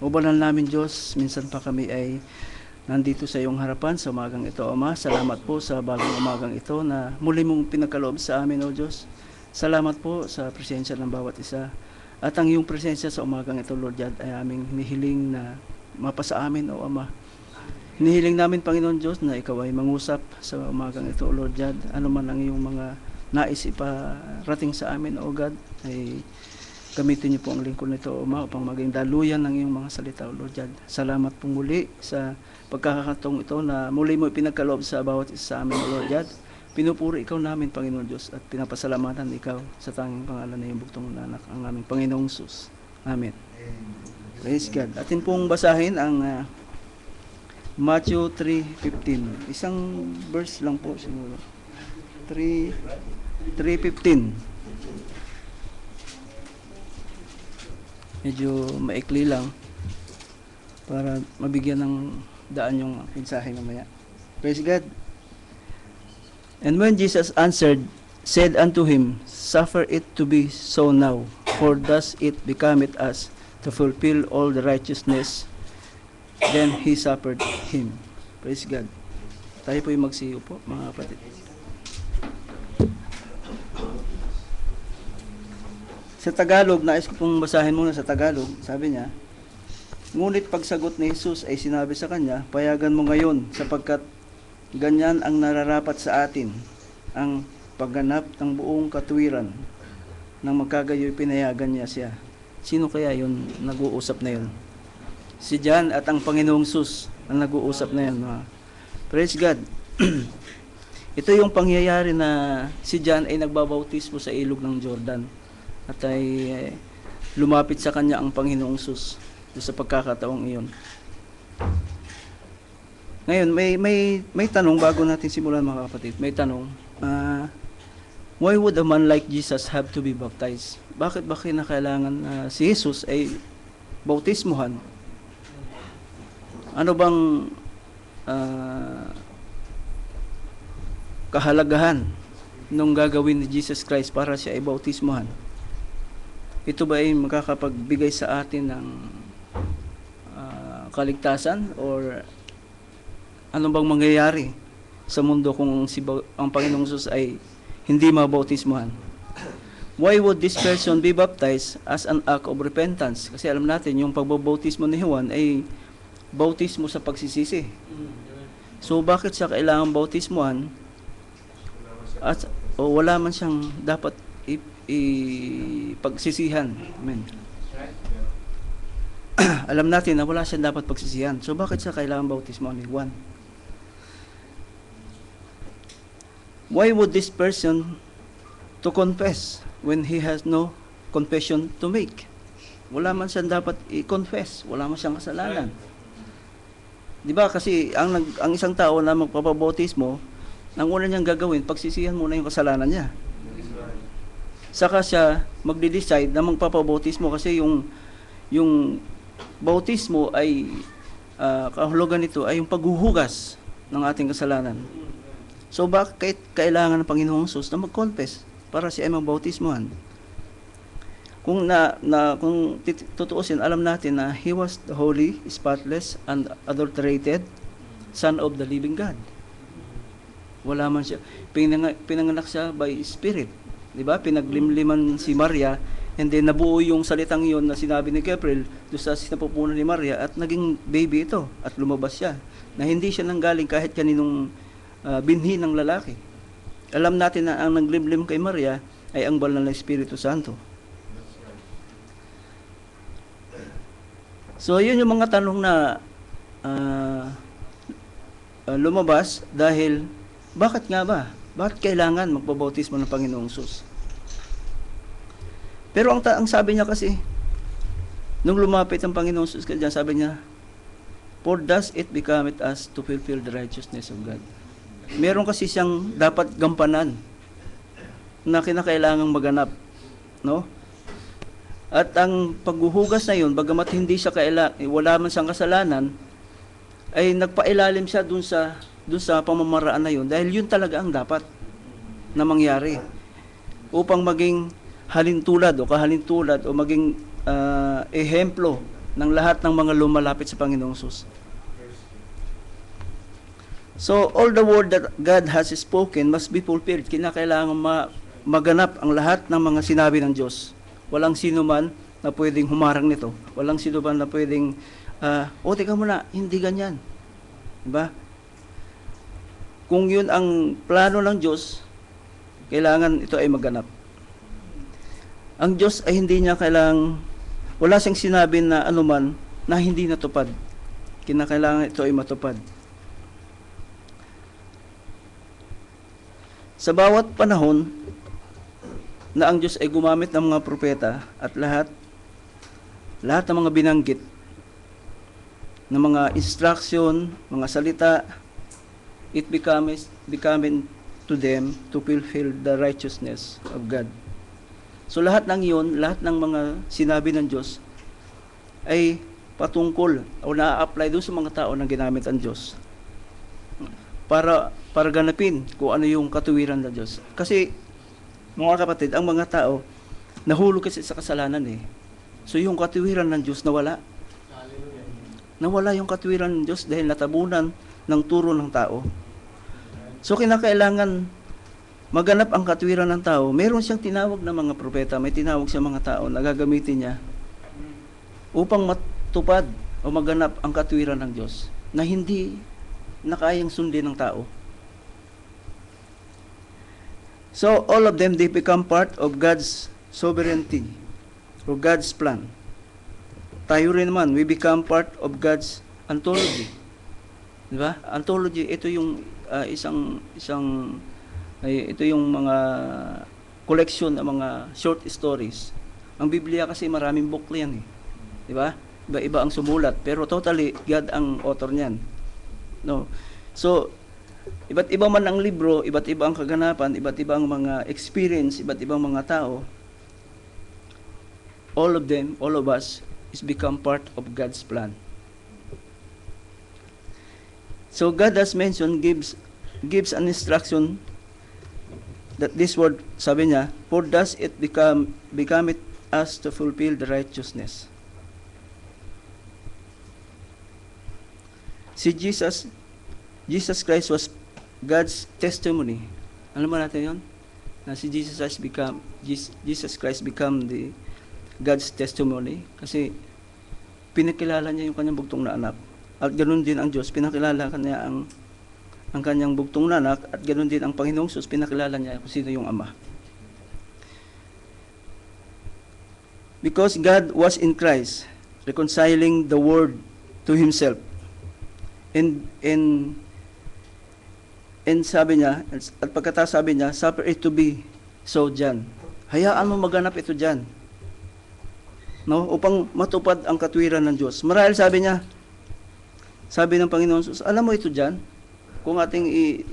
O banal namin Diyos, minsan pa kami ay nandito sa iyong harapan sa umagang ito, Ama. Salamat po sa bagong umagang ito na muli mong pinagkaloob sa amin, O Diyos. Salamat po sa presensya ng bawat isa. At ang iyong presensya sa umagang ito, Lord God, ay aming hinihiling na mapasa amin, O Ama. Hinihiling namin, Panginoon Diyos, na ikaw ay mangusap sa umagang ito, Lord God. Ano man ang iyong mga nais iparating sa amin, O God, ay gamitin niyo po ang lingkod nito, O Ma, upang maging daluyan ng iyong mga salita, O Lord God. Salamat po muli sa pagkakataong ito na muli mo ipinagkaloob sa bawat isa sa amin, O Lord God. Pinupuri ikaw namin, Panginoon Diyos, at pinapasalamatan ikaw sa tanging pangalan na iyong buktong na anak, ang aming Panginoong Sus. Amen. Praise God. Atin pong basahin ang Matthew 3:15. Isang verse lang po siguro. 3:15. Medyo maikli lang para mabigyan ng daan yung mensahe mamaya. Praise God. And when Jesus answered, said unto him, suffer it to be so now, for thus it becometh us to fulfill all the righteousness. Then he suffered him. Praise God. Tayo po yung magsiyo po, mga kapatid. Sa Tagalog, nais ko pong basahin muna sa Tagalog. Sabi niya, ngunit pagsagot ni Jesus ay sinabi sa kanya, payagan mo ngayon sapagkat ganyan ang nararapat sa atin, ang pagganap ng buong katuwiran. Nang magkagayoy pinayagan niya siya. Sino kaya yun nag-uusap na yun? Si John at ang Panginoong Sus ang nag-uusap na yun. Praise God. Ito yung pangyayari na si John ay nagbabautismo sa ilog ng Jordan. At ay lumapit sa kanya ang Panginoong Sus sa pagkakataong iyon. Ngayon, may tanong bago natin simulan, mga kapatid. May tanong, why would a man like Jesus have to be baptized? Bakit ba kinakailangan si Jesus ay bautismuhan? Ano bang kahalagahan nung gagawin ni Jesus Christ para siya ay bautismuhan? Ito ba ay makakapagbigay sa atin ng kaligtasan, or ano bang mangyayari sa mundo kung ang Panginoong Jesus ay hindi mabautismuhan? Why would this person be baptized as an act of repentance? Kasi alam natin, yung pagbabautismo ni Juan ay bautismo sa pagsisisi. So bakit siya kailangan bautismuhan at wala man siyang dapat pagsisihan? Amen. Alam natin na wala siyang dapat pagsisihan. So bakit siya kailangan bautismo ni Juan? Why would this person to confess when he has no confession to make? Wala man siyang dapat i-confess, wala man siyang kasalanan. Di ba? Kasi ang isang tao na magpapabautismo, ang una niyang gagawin, pagsisihan muna yung kasalanan niya. Saka siya magde-decide na magpapabautismo, kasi yung bautismo ay kahulugan nito ay yung paghuhugas ng ating kasalanan. So bakit kailangan ng Panginoong Jesus na mag-confess para siya ay magbautismohan? Kung tutuusin, alam natin na he was the holy, spotless, and adulterated Son of the living God. Wala man siya. Pinanganak siya by Spirit. Diba? Pinaglimliman si Maria, and then nabuo yung salitang yon na sinabi ni Gabriel doon sa sinapupunan ni Maria, at naging baby ito at lumabas siya na hindi siya nanggaling kahit kaninong binhi ng lalaki. Alam natin na ang naglimlim kay Maria ay ang banal na Espiritu Santo. So yun yung mga tanong na lumabas dahil bakit nga ba? Bakit kailangan magpabautismo ng Panginoong Sus? Pero ang sabi niya kasi, nung lumapit ang Panginoong Sus kanya, sabi niya, for thus it becometh us to fulfill the righteousness of God. Meron kasi siyang dapat gampanan na kinakailangang maganap, no? At ang paghuhugas na yun, bagamat hindi siya wala man siyang kasalanan, ay nagpailalim siya dun sa pamamaraan na yun, dahil yun talaga ang dapat na mangyari upang maging halintulad o kahalintulad o maging ehemplo ng lahat ng mga lumalapit sa Panginoong Hesus. So, all the word that God has spoken must be fulfilled. Kinakailangan maganap ang lahat ng mga sinabi ng Diyos. Walang sino man na pwedeng humarang nito. Walang sino man na pwedeng, teka muna, hindi ganyan. Diba? Kung yun ang plano ng Diyos, kailangan ito ay maganap. Ang Diyos ay hindi niya wala siyang sinabi na anuman na hindi natupad. Kinakailangan ito ay matupad. Sa bawat panahon na ang Diyos ay gumamit ng mga propeta at lahat ng mga binanggit ng mga instruction, mga salita, it becomes to them to fulfill the righteousness of God. So lahat ng iyon, lahat ng mga sinabi ng Diyos ay patungkol o na-apply doon sa mga tao na ginamit ang Diyos para ganapin kung ano yung katuwiran ng Diyos. Kasi, mga kapatid, ang mga tao nahulog kasi sa kasalanan eh. So yung katuwiran ng Diyos nawala. Nawala yung katuwiran ng Diyos dahil natabunan ng turo ng tao. So kinakailangan maganap ang katuwiran ng tao. Meron siyang tinawag na mga propeta, may tinawag siyang mga tao na gagamitin niya upang matupad o maganap ang katuwiran ng Diyos na hindi na kayang sundin ng tao. So, all of them, they become part of God's sovereignty or God's plan. Tayo rin naman, we become part of God's anthology. Diba? Anthology, ito yung ito yung mga collection ng mga short stories. Ang Biblia kasi maraming book yan eh. Diba? Iba-iba ang sumulat, pero totally God ang author niyan. No. So, iba't iba man ang libro, iba't iba ang kaganapan, iba't iba ang mga experience, iba't ibang mga tao. All of them, all of us, is become part of God's plan. So God has mentioned, gives an instruction that this word, sabi niya, for thus it become it us to fulfill the righteousness. Si Jesus Christ was God's testimony. Alam mo natin yun? Na si Jesus Christ become the God's testimony kasi pinakilala niya yung kanyang bugtong na anak. At ganoon din ang Diyos, pinakilala niya ang kanyang bugtong na anak, at ganoon din ang Panginoong Hesus, pinakilala niya kung sino yung Ama. Because God was in Christ, reconciling the world to Himself. And sabi niya, at pagkatapos sabi niya, suffer it to be so dyan. Hayaan mo maganap ito dyan. No? Upang matupad ang katwiran ng Diyos. Marahil sabi niya, sabi ng Panginoon Jesus, alam mo ito dyan, kung ating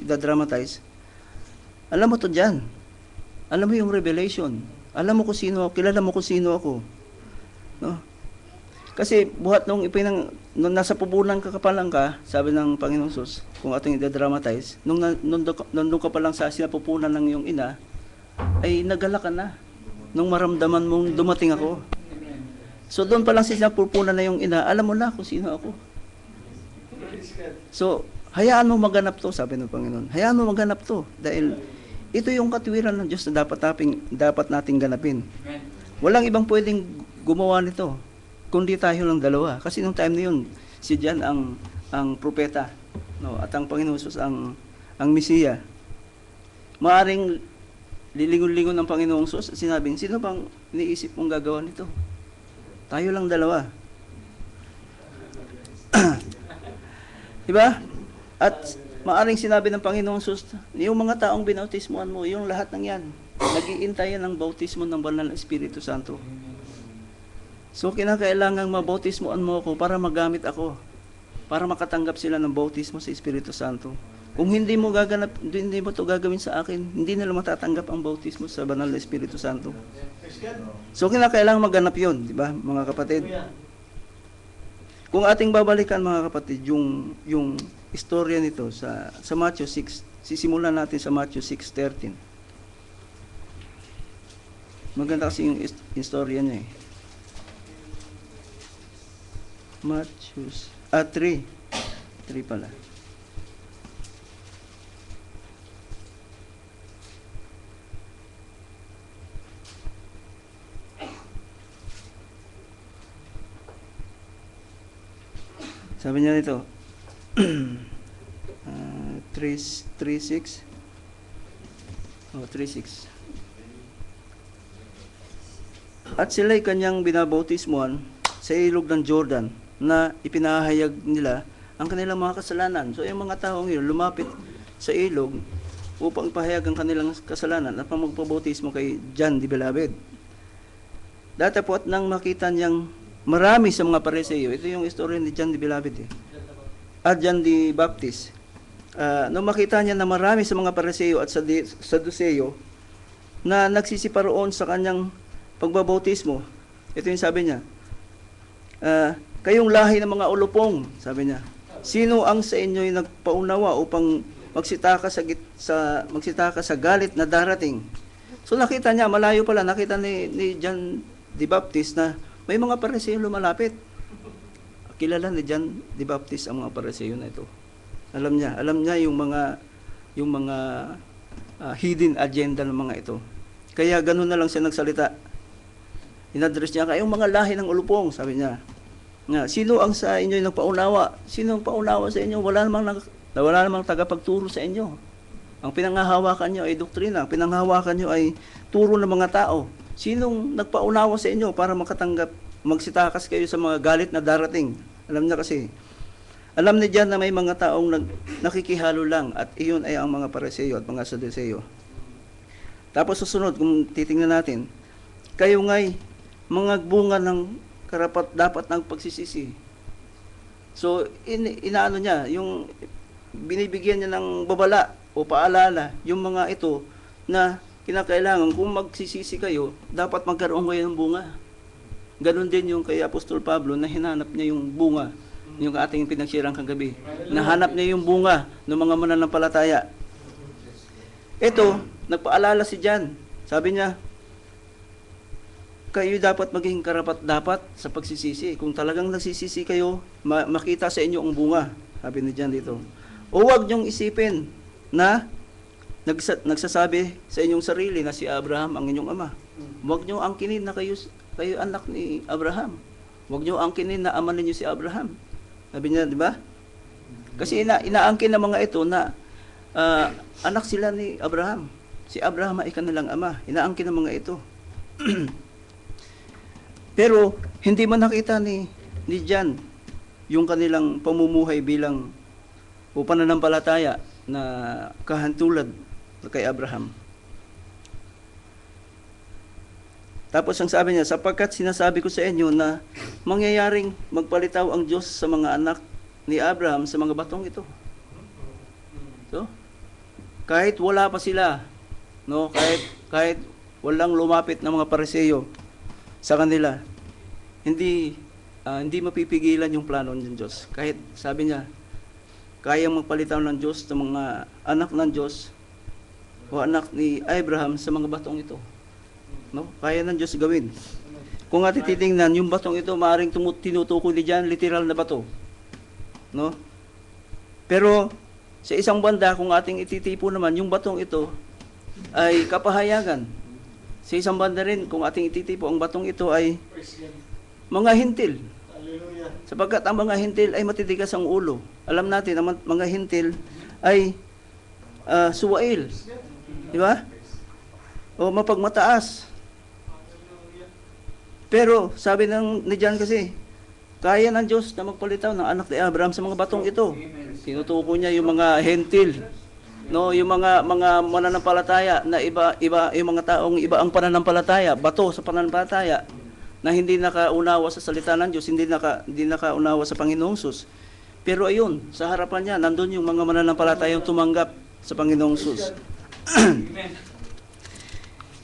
i-dramatize, alam mo ito dyan. Alam mo yung revelation. Alam mo kung sino ako, kilala mo kung sino ako. No? Kasi buhat nung nasa pupunan ka pa lang ka, sabi ng Panginoon Jesus, kung ating i-dramatize, nung ka pa lang sa sinapupunan ng iyong ina, ay nagala ka na. Nung maramdaman mong dumating ako. So doon pa lang sa sinapupunan na iyong ina, alam mo na kung sino ako. So, hayaan mo maganap to, sabi ng Panginoon. Hayaan mo maganap to. Dahil ito yung katwiran ng Diyos na dapat nating ganapin. Walang ibang pwedeng gumawa nito kundi tayo lang dalawa. Kasi nung time na yun, si John ang propeta, no, at ang Panginoon Jesus ang Mesiya. Maaring lilingon-lingon ng Panginoong Jesus at sinabing, sino bang iniisip mong gagawa nito? Tayo lang dalawa. Diba? At maaring sinabi ng Panginoong Jesus, yung mga taong binautismuhan mo, yung lahat ng yan, nag-iintayan ng bautismo ng Banal na Espiritu Santo. So, kinakailangan mabautismoan mo ako para magamit ako, para makatanggap sila ng bautismo sa Espiritu Santo. Kung hindi mo ito gagawin sa akin, hindi nila matatanggap ang bautismo sa Banal na Espiritu Santo. So, kinakailangan maganap yun, di ba, mga kapatid? Kung ating babalikan, mga kapatid, yung istorya nito sa Matthew 6, sisimulan natin sa Matthew 6:13. Maganda kasi yung istorya niya eh. Matthews. 3. 3 pala. Sabi niya nito, 3:6. Oh, 3:6. At sila'y kanyang binabautismuhan sa ilog ng Jordan na ipinahayag nila ang kanilang mga kasalanan. So, yung mga taong yun lumapit sa ilog upang ipahayag ang kanilang kasalanan at magpabautismo kay John the Beloved. Datapot nang makita niyang marami sa mga Pariseo, ito yung istorya ni John the Beloved at John the Baptist. Nung makita niya na marami sa mga Pariseo at Saduceo na nagsisiparoon sa kanyang pagbabautismo, ito yung sabi niya, kayong lahi ng mga ulupong, sabi niya, sino ang sa inyo'y nagpaunawa upang magsitaka sa galit na darating? So nakita niya, malayo pala, nakita ni John the Baptist na may mga Pariseo lumalapit. Kilala ni John the Baptist ang mga Pariseo na ito. Alam niya yung mga hidden agenda ng mga ito. Kaya ganun na lang siya nagsalita. Inaddress niya, kayong mga lahi ng ulupong, sabi niya. Nga, sino ang sa inyo nagpaunawa? Sino ang paunawa sa inyo? Wala namang tagapagturo sa inyo. Ang pinanghahawakan niyo ay doktrina, ang pinanghahawakan niyo ay turo ng mga tao. Sinong nagpaunawa sa inyo para magsitakas kayo sa mga galit na darating? Alam niya kasi. Alam niya dyan na may mga taong nakikihalo lang at iyon ay ang mga Pariseo at mga Saduceo. Tapos susunod, kung titingnan natin, kayo nga'y mga bunga ng karapat-dapat ng pagsisisi. So, inaano niya, yung binibigyan niya ng babala o paalala, yung mga ito na kinakailangan kung magsisisi kayo, dapat magkaroon kayo ng bunga. Ganon din yung kay Apostol Pablo na hinanap niya yung bunga, yung ating pinagsirang kagabi. Nahanap niya yung bunga ng mga mananampalataya. Ito, nagpaalala si John. Sabi niya, kayo dapat maging karapat-dapat sa pagsisisi. Kung talagang nagsisisi kayo, makita sa inyo ang bunga. Sabi ni John dito. O huwag niyong isipin na nagsasabi sa inyong sarili na si Abraham ang inyong ama. Huwag niyo angkinin na kayo anak ni Abraham. Huwag niyo angkinin na ama ninyo si Abraham. Sabi niya, di ba? Kasi inaangkin ng mga ito na anak sila ni Abraham. Si Abraham ay kanilang ama. Inaangkin ng mga ito. Pero hindi man nakita ni John yung kanilang pamumuhay bilang o pananampalataya na kahantulad kay Abraham. Tapos ang sabi niya, sapagkat sinasabi ko sa inyo na mangyayaring magpalitaw ang Diyos sa mga anak ni Abraham sa mga batong ito. So, kahit wala pa sila, no, kahit walang lumapit ng mga Pariseo sa kanila, hindi mapipigilan yung plano ng Diyos. Kahit sabi niya, kayang magpalitaw ng Diyos sa mga anak ng Diyos o anak ni Abraham sa mga batong ito. No? Kaya ng Diyos gawin. Kung ating titingnan, yung batong ito, maaaring tinutukoy ni John, literal na bato. No? Pero, sa isang banda, kung ating ititipo naman, yung batong ito ay kapahayagan. Sa isang banda rin, kung ating ititipo, ang batong ito ay mga hintil. Sapagkat ang mga hintil ay matitigas ang ulo. Alam natin, ang mga hintil ay suwail. Di ba? O mapagmataas. Pero, sabi ni John kasi, kaya ng Diyos na magpalitaw ng anak ni Abraham sa mga batong ito. Tinutuko niya yung mga hentil, no, yung mga mananampalataya na iba yung mga taong iba ang pananampalataya, bato sa pananampalataya na hindi nakaunawa sa salita ng Diyos, hindi nakaunawa sa Panginoong Hesus. Pero ayun, sa harapan niya, nandun yung mga mananampalatayang tumanggap sa Panginoong Hesus.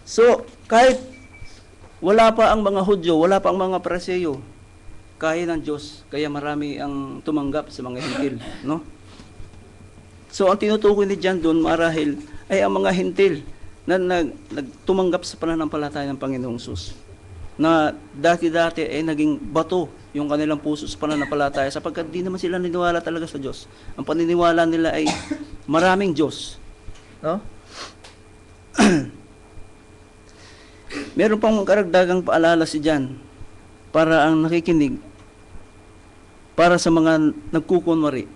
So, kahit wala pa ang mga Hudyo, wala pa ang mga Pariseo, kaya ng Diyos, kaya marami ang tumanggap sa mga hintil, no? So, ang tinutukoy ni John doon, marahil, ay ang mga hintil na nagtumanggap sa pananampalataya ng Panginoong Hesus, na dati-dati ay naging bato yung kanilang puso sa pananampalataya sapagkat di naman sila niniwala talaga sa Diyos. Ang paniniwala nila ay maraming Diyos. No? Meron pang karagdagang paalala si John para ang nakikinig, para sa mga nagkukunwari.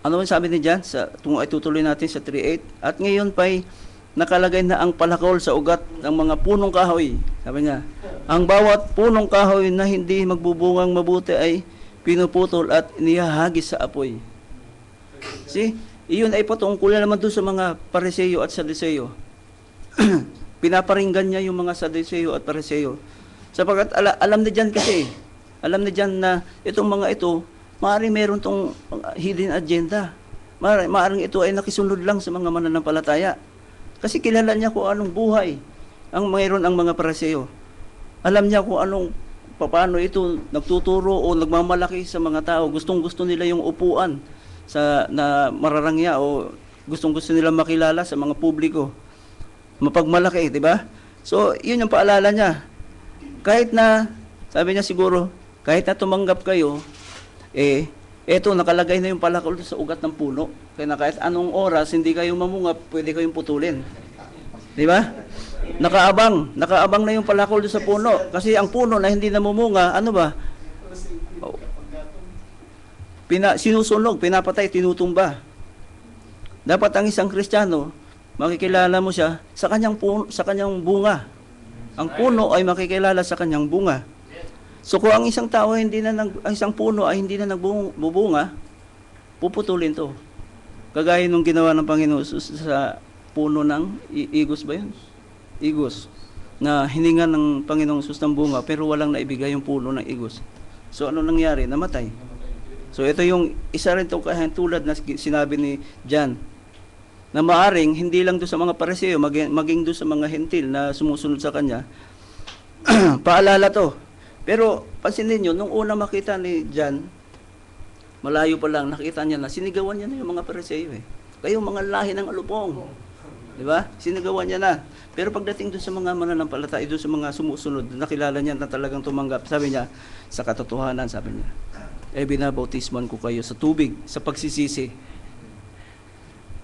Ano ang sabi ni John? Kung ay tutuloy natin sa 3:8. At ngayon pa'y nakalagay na ang palakol sa ugat ng mga punong kahoy. Sabi niya, ang bawat punong kahoy na hindi magbubungang mabuti ay pinuputol at inihahagis sa apoy. See? Iyon ay patungkulan naman doon sa mga Pariseyo at Saduseyo. Pinaparinggan niya yung mga Saduseyo at Pariseyo. Sapagkat alam ni John kasi, alam ni John na itong mga ito, maaaring meron tong hidden agenda. Maaaring ito ay nakisunod lang sa mga mananampalataya. Kasi kilala niya kung anong buhay ang mayroon ang mga Pariseyo. Alam niya kung paano ito nagtuturo o nagmamalaki sa mga tao. Gustong-gusto nila yung upuan na mararangya o gustong-gusto nila makilala sa mga publiko. Mapagmalaki, di ba? So, yun yung paalala niya. Kahit na, sabi niya siguro, kahit na tumanggap kayo, eto, nakalagay na yung palakol sa ugat ng puno. Kaya na kahit anong oras, hindi kayo mamunga, pwede kayong putulin. Di ba? Nakaabang na yung palakol sa puno. Kasi ang puno na hindi namumunga, ano ba? Sinusunog, pinapatay, tinutumba. Dapat ang isang Kristiyano, makikilala mo siya sa kanyang bunga. Ang puno ay makikilala sa kanyang bunga. So kung ang isang tao ang isang puno ay hindi na nagbubunga, puputulin to. Kagaya nung ginawa ng Panginoon sa puno ng igos ba 'yun? Igos. Na hininga ng Panginoong Sus ng bunga pero walang naibigay yung puno ng igos. So ano nangyari? Namatay. So ito yung isa rin itong kahintulad na sinabi ni John, na maaring hindi lang doon sa mga Pariseo, maging doon sa mga hentil na sumusunod sa kanya, paalala to. Pero pansinin nyo, nung una makita ni John, malayo pa lang, nakita niya na, sinigawan niya na yung mga Pariseo Kayo mga lahi ng alupong. Di ba? Sinigawan niya na. Pero pagdating doon sa mga mananampalataya, doon sa mga sumusunod, nakilala niya na talagang tumanggap. Sabi niya, sa katotohanan, sabi niya, binabautisman ko kayo sa tubig, sa pagsisisi.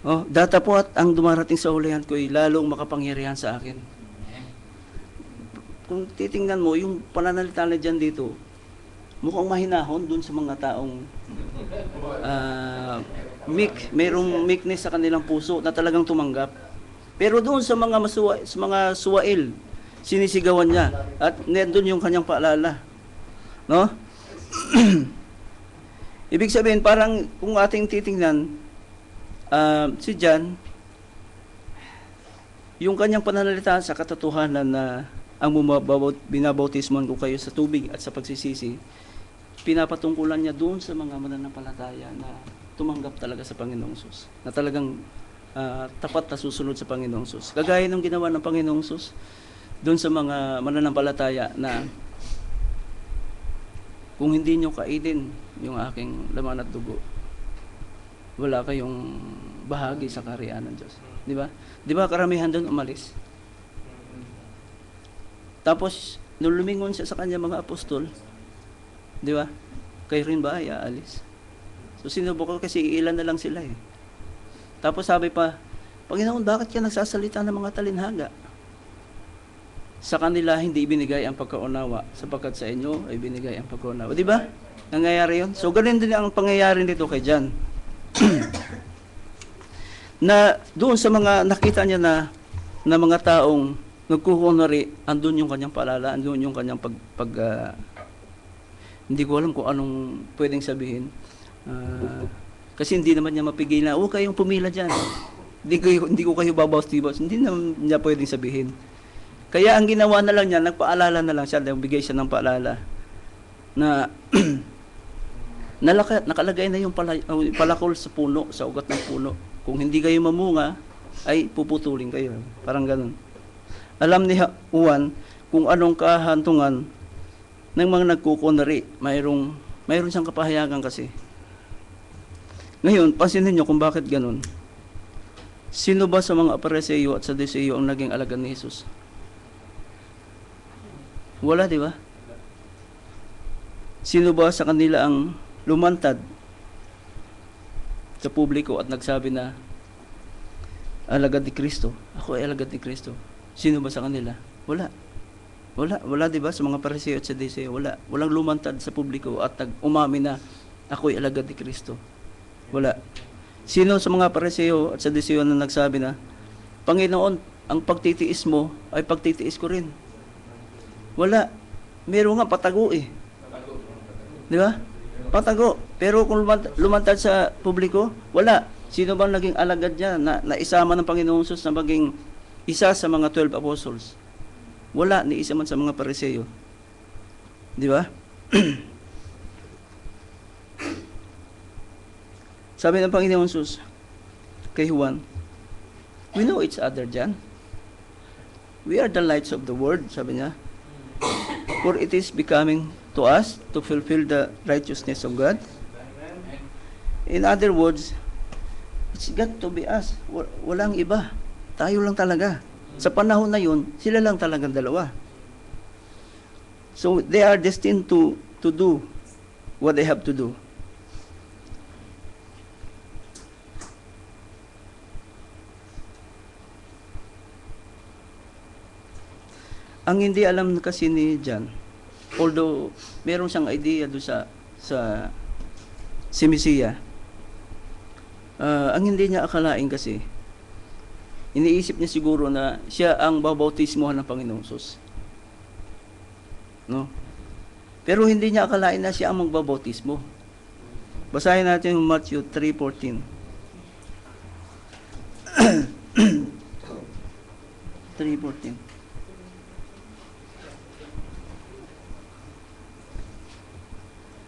Datapwat ang dumarating sa hulihan ko ay lalong makapangyarihan sa akin. Kung titingnan mo, yung pananalita na dyan dito, mukhang mahinahon dun sa mga taong mayroong meekness sa kanilang puso na talagang tumanggap. Pero doon sa mga suwail, sinisigawan niya at doon yung kanyang paalala. No? Ibig sabihin, parang kung ating titingnan, si John, yung kanyang pananalita sa katotohanan na ang binabautisman ko kayo sa tubig at sa pagsisisi, pinapatungkulan niya doon sa mga mananampalataya na tumanggap talaga sa Panginoong Sus, na talagang tapat na susunod sa Panginoong Sus. Kagaya ng ginawa ng Panginoong Sus doon sa mga mananampalataya na kung hindi nyo kainin yung aking laman at dugo, wala kayong bahagi sa kaharian ng Diyos. Di ba? Di ba karamihan doon umalis? Tapos, nung lumingon siya sa kanya mga apostol, di ba? Kayo rin ba ay aalis? So, sinubok ko kasi ilan na lang sila Tapos sabi pa, Panginoon, bakit ka nagsasalita ng mga talinhaga? Sa kanila, hindi ibinigay ang pagkaunawa, sapagkat sa inyo ay binigay ang pagkaunawa. Di ba? Nangyayari yun? So, ganun din ang pangyayari dito kay John. Na doon sa mga nakita niya na mga taong nagkukunwari, andun yung kanyang paalala, andun yung kanyang hindi ko alam kung anong pwedeng sabihin. Kasi hindi naman niya mapigilan, huwag kayong pumila dyan. Hindi ko kayo babawas-tibas. Hindi naman niya pwedeng sabihin. Kaya ang ginawa na lang niya, nagpaalala na lang siya, bigay siya ng paalala na nakalagay na yung palakol sa puno, sa ugat ng puno. Kung hindi kayo mamunga, ay puputulin kayo. Parang ganun. Alam ni Juan kung anong kahantungan ng mga nagkukunwari. Mayroon siyang kapahayagan kasi. Ngayon, pansinin niyo kung bakit ganun. Sino ba sa mga Pariseo at Saduceo ang naging alagad ni Jesus? Wala, di ba? Sino ba sa kanila ang lumantad sa publiko at nagsabi na, alagad ni Kristo? Ako ay alagad ni Kristo. Sino ba sa kanila? Wala. Wala, di ba? Sa mga Pariseo at Saduseo, wala. Walang lumantad sa publiko at umamin na, ako ay alagad ni Kristo. Wala. Sino sa mga Pariseo at Saduseo na nagsabi na, Panginoon, ang pagtitiis mo ay pagtitiis ko rin? Wala. Meron nga patago eh. Di ba? Patago. Pero kung lumantad sa publiko, wala. Sino bang naging alagad niya na isama ng Panginoong Hesus na maging isa sa mga 12 apostles? Wala, ni isa man sa mga Pariseo. Di ba? Sabi ng Panginoong Hesus kay Juan, we know each other, John. We are the lights of the world, sabi niya. For it is becoming to us to fulfill the righteousness of God. In other words, it's got to be us. Walang iba. Tayo lang talaga. Sa panahon na yun, sila lang talagang dalawa. So, they are destined to do what they have to do. Ang hindi alam kasi ni John, although meron siyang idea doon sa si Mesiya, ang hindi niya akalain kasi, iniisip niya siguro na siya ang babautismohan ng Panginoong Hesus. No? Pero hindi niya akalain na siya ang magbabautismo. Basahin natin yung Matthew 3:14. 3:14.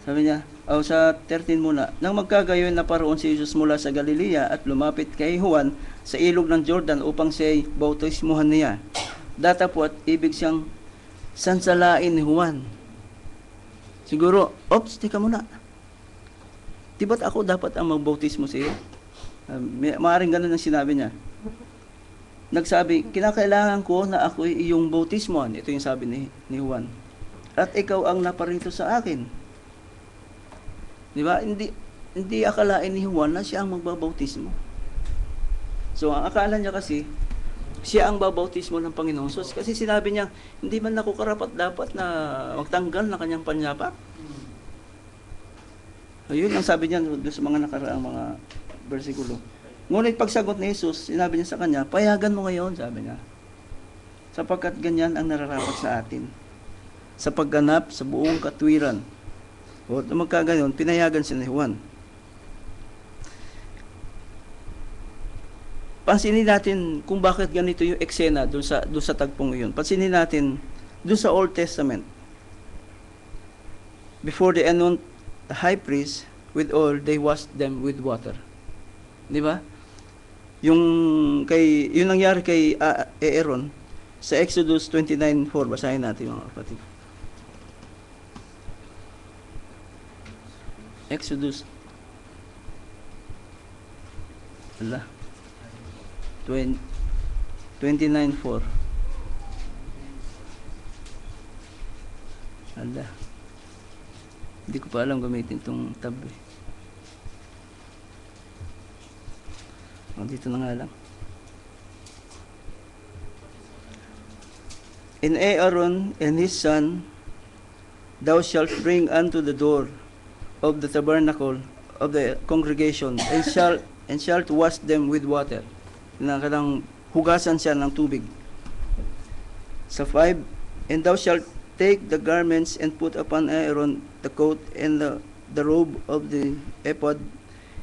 Sabi niya, sa 13 muna, nang magkagayon na paroon si Jesus mula sa Galilea at lumapit kay Juan sa ilog ng Jordan upang siya'y bautismuhan niya. Datapwat, ibig siyang sansalain ni Juan. Siguro, teka muna. Di ba't ako dapat ang magbautismo sa iyo? Maaaring ganun ang sinabi niya. Nagsabi, kinakailangan ko na ako iyong bautismuhan. Ito yung sabi ni Juan. At ikaw ang naparito sa akin. Di ba? Hindi akalain ni Juan na siya ang magbabautismo. So, ang akala niya kasi, siya ang babautismo ng Panginoong Hesus. Kasi sinabi niya, hindi man ako karapat dapat na magtanggal na kanyang panyapak. Ayun ang sabi niya doon sa mga nakaraang mga bersikulo. Ngunit pagsagot ni Jesus, sinabi niya sa kanya, payagan mo ngayon, sabi niya. Sapagkat ganyan ang nararapat sa atin. Sa pagganap sa buong katwiran. O magkagayon, pinayagan si Juan. Pansinin natin kung bakit ganito yung eksena doon sa tagpong iyon. Pansinin natin doon sa Old Testament. Before they anoint the high priest with oil, they washed them with water. Di ba? Yung nangyari kay Aaron sa Exodus 29:4, basahin natin mga kapatid. Exodus 29:4. Hindi ko pa alam gamitin itong tab eh. Dito na nga lang. And Aaron and his son thou shalt bring unto the door of the tabernacle of the congregation and shalt wash them with water. Kanang hugasan siya ng tubig. Sa 5, and thou shalt take the garments and put upon Aaron the coat and the robe of the ephod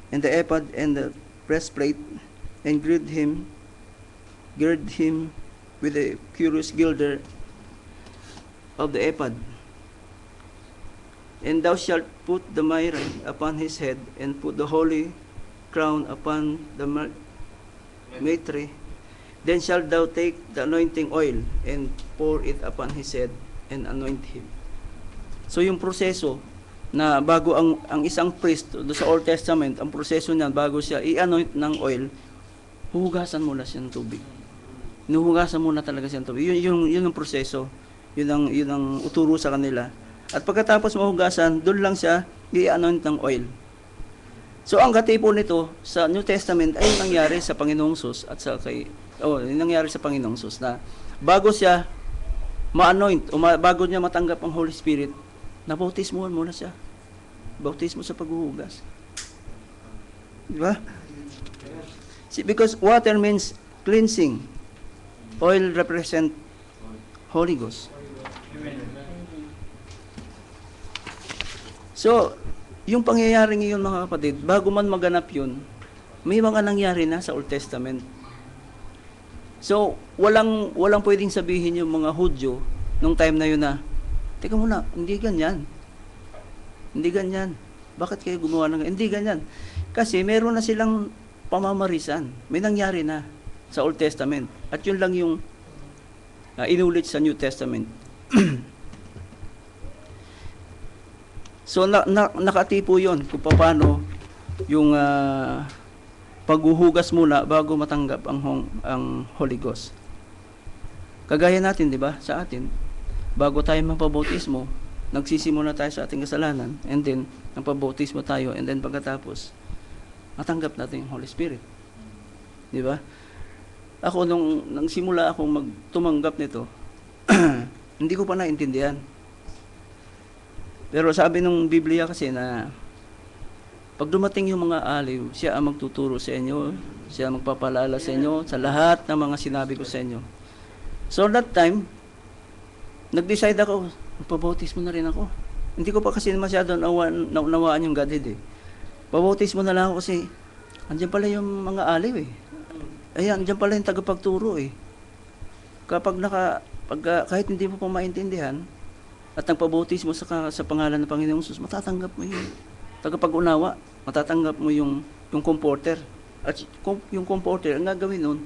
and the breastplate, and gird him with the curious gilder of the ephod. And thou shalt put the myrrh upon his head, and put the holy crown upon the mitre. Then shalt thou take the anointing oil, and pour it upon his head, and anoint him. So yung proseso, na bago ang isang priest do sa Old Testament, ang proseso niyan, bago siya i-anoint ng oil, huhugasan muna siya ng tubig. Hinuhugasan muna talaga siya ng tubig. Yun ang proseso. Yun ang uturo sa kanila. At pagkatapos mahugasan, doon lang siya i-anoint ng oil. So ang katipo nito sa New Testament ay nangyari sa Panginoong Sus at sa nangyari sa Panginoong Sus na bago siya ma-anoint o bago niya matanggap ang Holy Spirit, nabautismuhan muna siya. Bautismo sa paghuhugas. Di ba? See, because water means cleansing. Oil represent Holy Ghost. So, yung pangyayari ngayon mga kapatid, bago man maganap yun, may mga nangyari na sa Old Testament. So, walang pwedeng sabihin yung mga Hudyo nung time na yun na, teka muna, hindi ganyan. Hindi ganyan. Bakit kayo gumawa ng ganyan? Hindi ganyan. Kasi meron na silang pamamarisan. May nangyari na sa Old Testament. At yun lang yung inulit sa New Testament. So, nakatipo yun kung paano yung paghuhugas muna bago matanggap ang Holy Ghost. Kagaya natin, di ba, sa atin, bago tayo magpabautismo, nagsisimula tayo sa ating kasalanan, and then, nagpabautismo tayo, and then pagkatapos, matanggap natin yung Holy Spirit. Di ba? Ako, nang simula akong tumanggap nito, hindi ko pa naintindihan. Pero sabi ng Biblia kasi na pag dumating yung mga aliw, siya ang magtuturo sa inyo, siya ang magpapaalala sa inyo sa lahat ng mga sinabi ko sa inyo. So that time, nag-decide ako, magpabautismo na rin ako. Hindi ko pa kasi masyado naunawaan yung Godhead eh. Pabautismo na lang ako kasi andyan pala yung mga aliw eh. Ayan, andyan pala yung tagapagturo eh. Kahit hindi mo pa maintindihan, at nagpabautismo sa pangalan ng Panginoong Jesus, matatanggap mo yung tagapag-unawa, matatanggap mo yung comforter. At yung comforter, ang gagawin nun,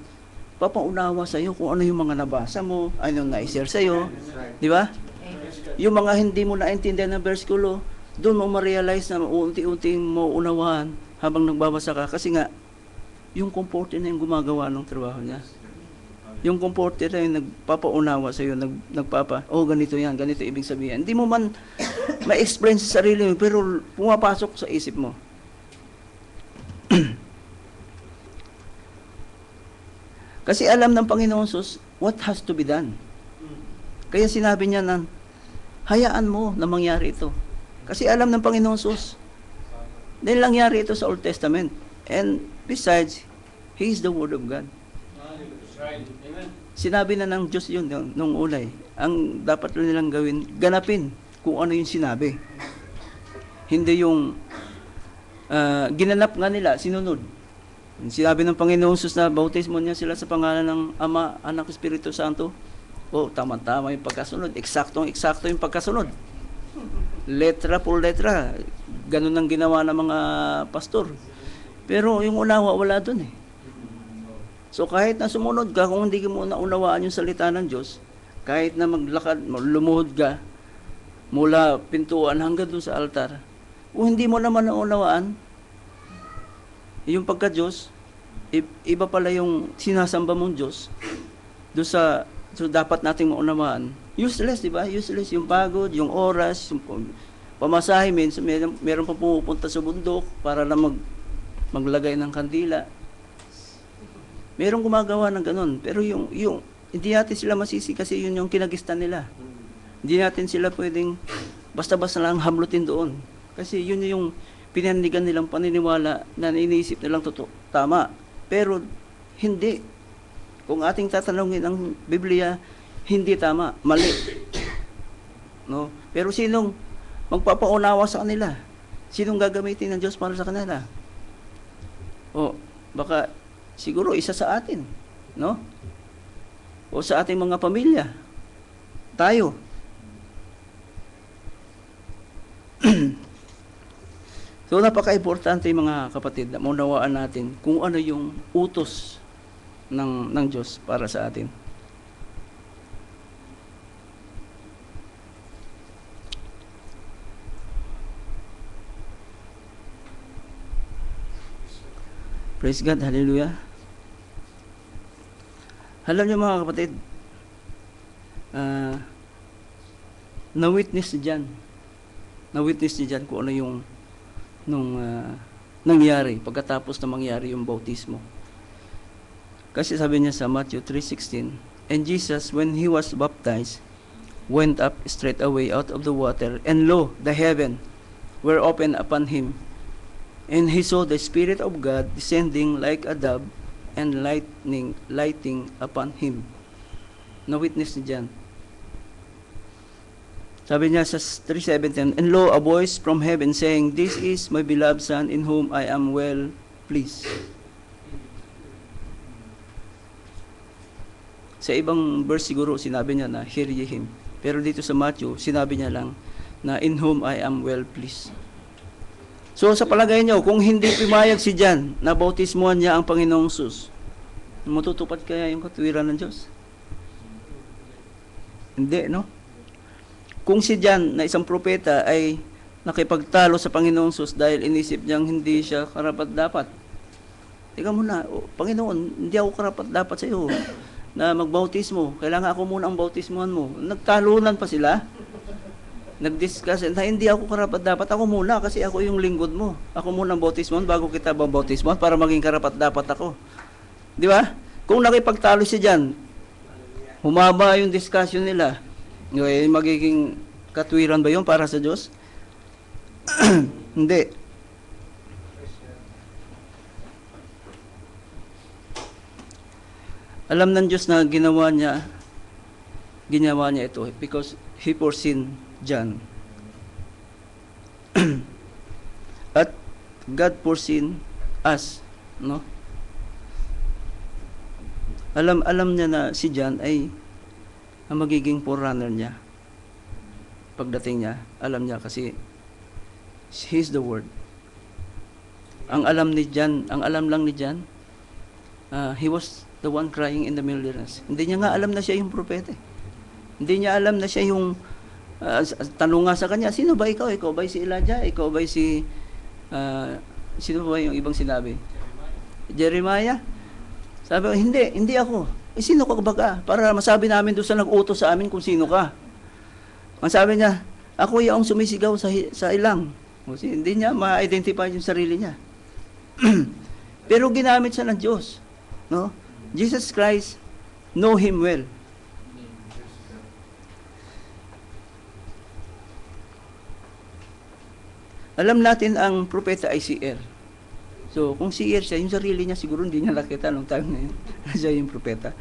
papaunawa sa iyo kung ano yung mga nabasa mo, ano yung na-share sa iyo, di ba? Yung mga hindi mo naintindihan ng versikulo, doon mo ma-realize na unti-unti mo unawaan habang nagbabasa ka. Kasi nga, yung comforter na yung gumagawa ng trabaho niya. Yung comforter na yung nagpapaunawa sa iyo, ganito yan, ganito ibig sabihin. Hindi mo man ma-explain sa sarili mo, pero pumapasok sa isip mo. Kasi alam ng Panginoon Sus what has to be done. Kaya sinabi niya na, hayaan mo na mangyari ito. Kasi alam ng Panginoon Sus, dahil nangyari ito sa Old Testament. And besides, He is the Word of God. Sinabi na ng Diyos yun nung ulay. Ang dapat nilang gawin, ganapin kung ano yung sinabi. Hindi yung ginanap nga nila, sinunod. Sinabi ng Panginoon Jesus na bautismo niya sila sa pangalan ng Ama, Anak, Espiritu Santo. Tama-tama yung pagkasunod. Eksakto yung pagkasunod. Letra por letra. Ganun ang ginawa ng mga pastor. Pero yung unawa, wala dun eh. So kahit na sumunod ka, kung hindi mo naunawaan yung salita ng Diyos, kahit na maglakad, lumuhod ka, mula pintuan hanggang doon sa altar, kung hindi mo naman naunawaan, yung pagka-Diyos, iba pala yung sinasamba mong Diyos, doon so dapat nating maunawaan. Useless, di ba? Useless yung pagod, yung oras, yung pamasahe, meron pa pumupunta sa bundok para na maglagay ng kandila. Merong gumagawa ng ganun, pero yung hindi natin sila masisi kasi yun yung kinagistan nila. Hindi natin sila pwedeng basta-basta lang hamlutin doon. Kasi yun yung pinanigan nilang paniniwala na iniisip nilang tama. Pero hindi. Kung ating tatanungin ang Biblia, hindi tama, mali. No? Pero sinong magpapaunawa sa kanila? Sinong gagamitin ng Diyos para sa kanila? Baka siguro isa sa atin, no? O sa ating mga pamilya. Tayo. So napaka-importante mga kapatid na maunawaan natin kung ano yung utos ng Diyos para sa atin. Praise God, hallelujah. Alam niyo mga kapatid, na-witness dyan Na-witness niya dyan kung ano yung nangyari pagkatapos na mangyari yung bautismo. Kasi sabi niya sa Matthew 3:16, "And Jesus, when he was baptized, went up straight away out of the water, and lo, the heaven were opened upon him. And he saw the Spirit of God descending like a dove and lighting upon him." Na-witness niya dyan. Sabi niya sa 3:17, "And lo, a voice from heaven saying, This is my beloved Son, in whom I am well pleased." Sa ibang verse siguro, sinabi niya na, "Hear ye him." Pero dito sa Matthew, sinabi niya lang na, "In whom I am well pleased." So sa palagay niyo, kung hindi pumayag si John na bautismuhan niya ang Panginoong Sus, matutupad kaya yung katuwiran ng Diyos? Hindi, no? Kung si John na isang propeta ay nakipagtalo sa Panginoong Sus dahil inisip niyang hindi siya karapat-dapat. Teka muna, Panginoon, hindi ako karapat-dapat sa iyo na magbautismo. Kailangan ako muna ang bautismuhan mo. Nagtalunan pa sila. Nag-discuss na hindi ako karapat-dapat. Ako muna kasi ako yung lingkod mo. Ako muna ang bautismuhan bago kita bautismuhan para maging karapat-dapat ako. Di ba? Kung nakipagtalo si John, humaba yung discussion nila. Magiging katwiran ba yun para sa Diyos? Hindi. Alam ng Diyos na ginawa niya ito because He foreseen John. At God foreseen us, no? Alam niya na si John ay ang magiging forerunner niya. Pagdating niya, alam niya kasi He's the Word. Ang alam lang ni John, he was the one crying in the wilderness. Hindi niya nga alam na siya yung propeta. Hindi niya alam na siya yung tanong nga sa kanya, "Sino ba ikaw? Ikaw ba si Elijah? Ikaw ba si sino ba yung ibang sinabi? Jeremiah?" Sabi ko, hindi ako. Sino ka ba ka? Para masabi namin doon sa nag-utos sa amin kung sino ka. Ang sabi niya, "Ako yung sumisigaw sa ilang." Kasi hindi niya ma-identify yung sarili niya. Pero ginamit siya ng Diyos. No? Jesus Christ, know Him well. Alam natin ang propeta ay seer. So, kung seer siya, yung sarili niya siguro hindi niya nakita nung time na yun. Siya yung propeta.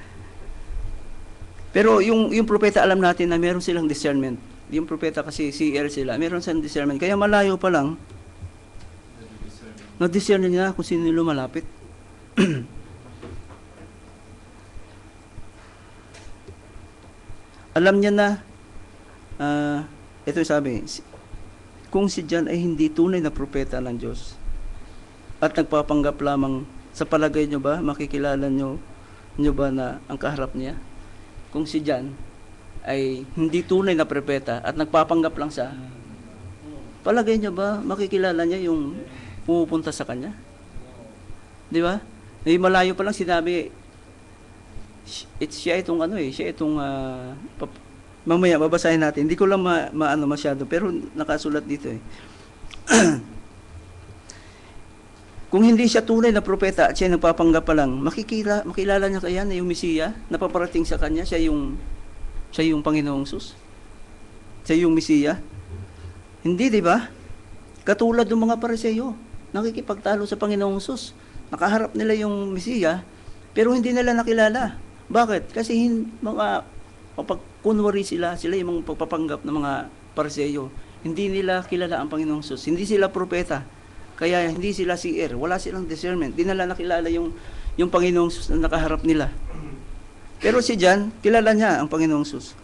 Pero yung propeta, alam natin na meron silang discernment. Yung propeta kasi seer sila, meron silang discernment. Kaya malayo pa lang, na-discern niya kung sino lumalapit. Alam niya na, ito sabi, kung si John ay hindi tunay na propeta ng Diyos at nagpapanggap lamang, sa palagay nyo ba, makikilala nyo ba na ang kaharap niya? Kung si John ay hindi tunay na propeta at nagpapanggap lang siya, palagay nyo ba, makikilala niya yung pumupunta sa kanya? Di ba? Malayo pa lang sinabi, siya itong mamaya babasahin natin. Hindi ko lang maano masyado, pero nakasulat dito eh. Kung hindi siya tunay na propeta at siya nagpapanggap pa lang, makilala niya kaya na yung Mesiya na paparating sa kanya, siya yung Panginoong Sus? Siya yung Mesiya? Hindi, di ba? Katulad ng mga Pariseo, nakikipagtalo sa Panginoong Sus. Nakaharap nila yung Mesiya, pero hindi nila nakilala. Bakit? Kasi kunwari sila yung mga pagpapanggap ng mga Pariseo. Hindi nila kilala ang Panginoong Sus. Hindi sila propeta. Kaya hindi sila seer. Wala silang discernment. Hindi nila nakilala yung Panginoong Sus na nakaharap nila. Pero si John, kilala niya ang Panginoong Sus.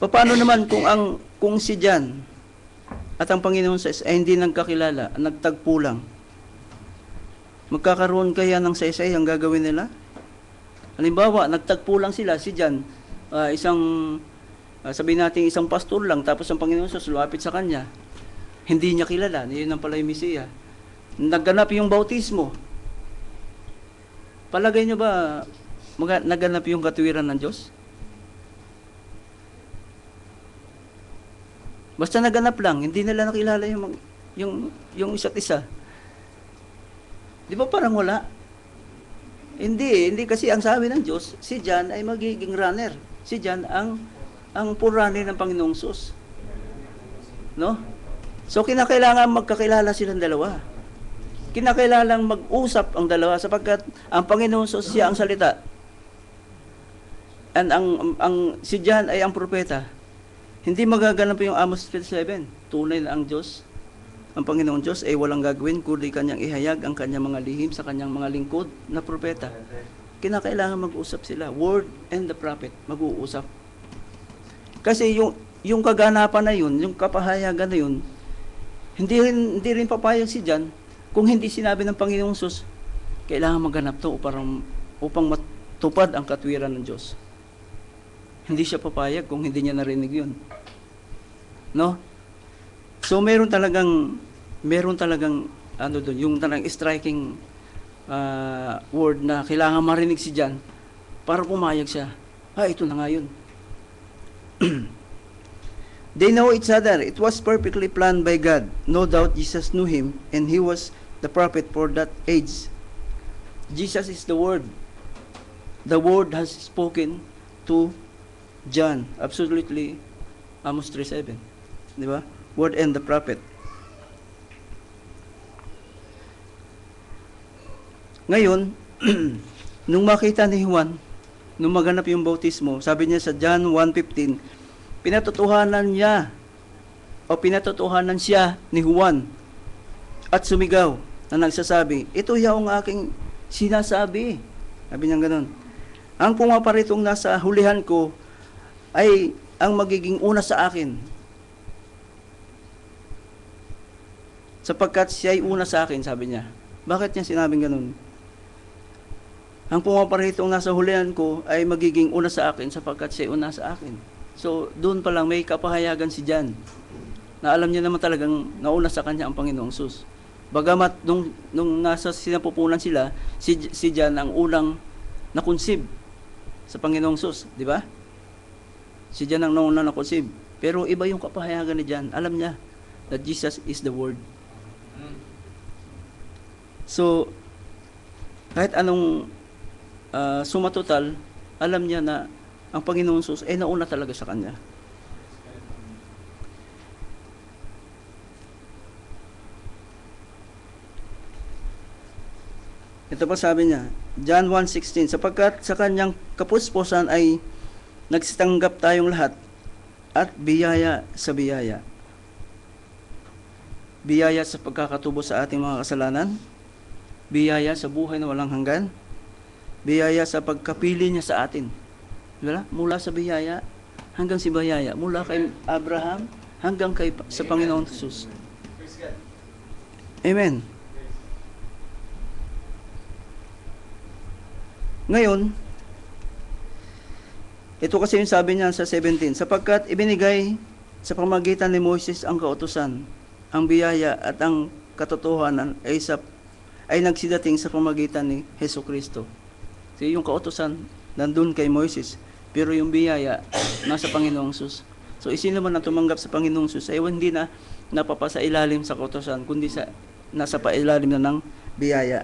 Paano naman kung si John at ang Panginoon Sus ay hindi nagkakilala, nagtagpo lang? Magkakaroon kaya ng saysay ang gagawin nila? Halimbawa, nagtagpo lang sila, si John, sabihin natin isang pastor lang, tapos ang Panginoon Sus lumapit sa kanya. Hindi niya kilala, yun ang pala yung Mesiya. Nagganap yung bautismo. Palagay nyo ba naganap yung katwiran ng Diyos? Basta naganap lang, hindi nila nakilala yung isa't isa. Di ba parang wala? Hindi kasi ang sabi ng Diyos, si John ay magiging runner. Si John ang forerunner ng Panginoong Sus. No? So kinakailangan magkakilala silang dalawa. Kinakailangan mag-usap ang dalawa sapagkat ang Panginoong Sus siya ang salita. And si John ay ang propeta. Hindi magaganap yung Amos 7. Tunay na ang Diyos, ang Panginoong Diyos ay walang gagawin kundi kanyang ihayag ang kanyang mga lihim sa kanyang mga lingkod na propeta. Kinakailangan mag-usap sila. Word and the prophet, mag-uusap. Kasi yung kaganapan na yun, yung kapahayagan na yun, hindi rin papayag si John kung hindi sinabi ng Panginoong Sus, kailangan maganap to upang matupad ang katwiran ng Diyos. Hindi siya papayag kung hindi niya narinig yun. No? So meron talagang yung talagang striking word na kailangan marinig si John para pumayag siya. Ito na nga yun. They know each other. It was perfectly planned by God. No doubt Jesus knew him and he was the prophet for that age. Jesus is the Word. The Word has spoken to John. Absolutely. Amos 3:7. Di ba? Word and the prophet. Ngayon, nung makita ni Juan, nung maganap yung bautismo, sabi niya sa John 1:15, pinatotohanan siya ni Juan at sumigaw na nagsasabi, ito yaong aking sinasabi. Sabi niya gano'n. Ang pumaparitong nasa hulihan ko ay ang magiging una sa akin. Sapagkat siya ay una sa akin, sabi niya. Bakit niya sinabing gano'n? Ang pumaparitong nasa hulihan ko ay magiging una sa akin sapagkat siya ay una sa akin. So, doon pa lang may kapahayagan si John na alam niya naman talagang nauna sa kanya ang Panginoong Sus. Bagamat nung nasa sinapupunan sila, si John ang unang nakonsib sa Panginoong Sus, di ba? Si John ang nauna nakonsib. Pero iba yung kapahayagan ni John. Alam niya that Jesus is the Word. So, kahit anong sumatotal, alam niya na ang Panginoong Sus ay nauna talaga sa kanya. Ito pa sabi niya, John 1:16, sapagkat sa kanyang kapuspusan ay nagsitanggap tayong lahat at biyaya sa biyaya. Biyaya sa pagkakatubo sa ating mga kasalanan, biyaya sa buhay na walang hanggan, biyaya sa pagkapili niya sa atin. Diba? Mula sa biyaya hanggang si biyaya, mula kay Abraham hanggang sa Panginoon Jesus. Amen. Ngayon, ito kasi yung sabi niya sa 17, sapagkat ibinigay sa pamagitan ni Moises ang kautusan, ang biyaya at ang katotohanan ay nagsidating sa pamagitan ni Hesukristo. So yung kautusan nandun kay Moises, pero yung biyaya nasa Panginoong Sus. So sino man na tumanggap sa Panginoong Sus ay hindi na napapasa ilalim sa kautusan, kundi nasa pailalim na ng biyaya.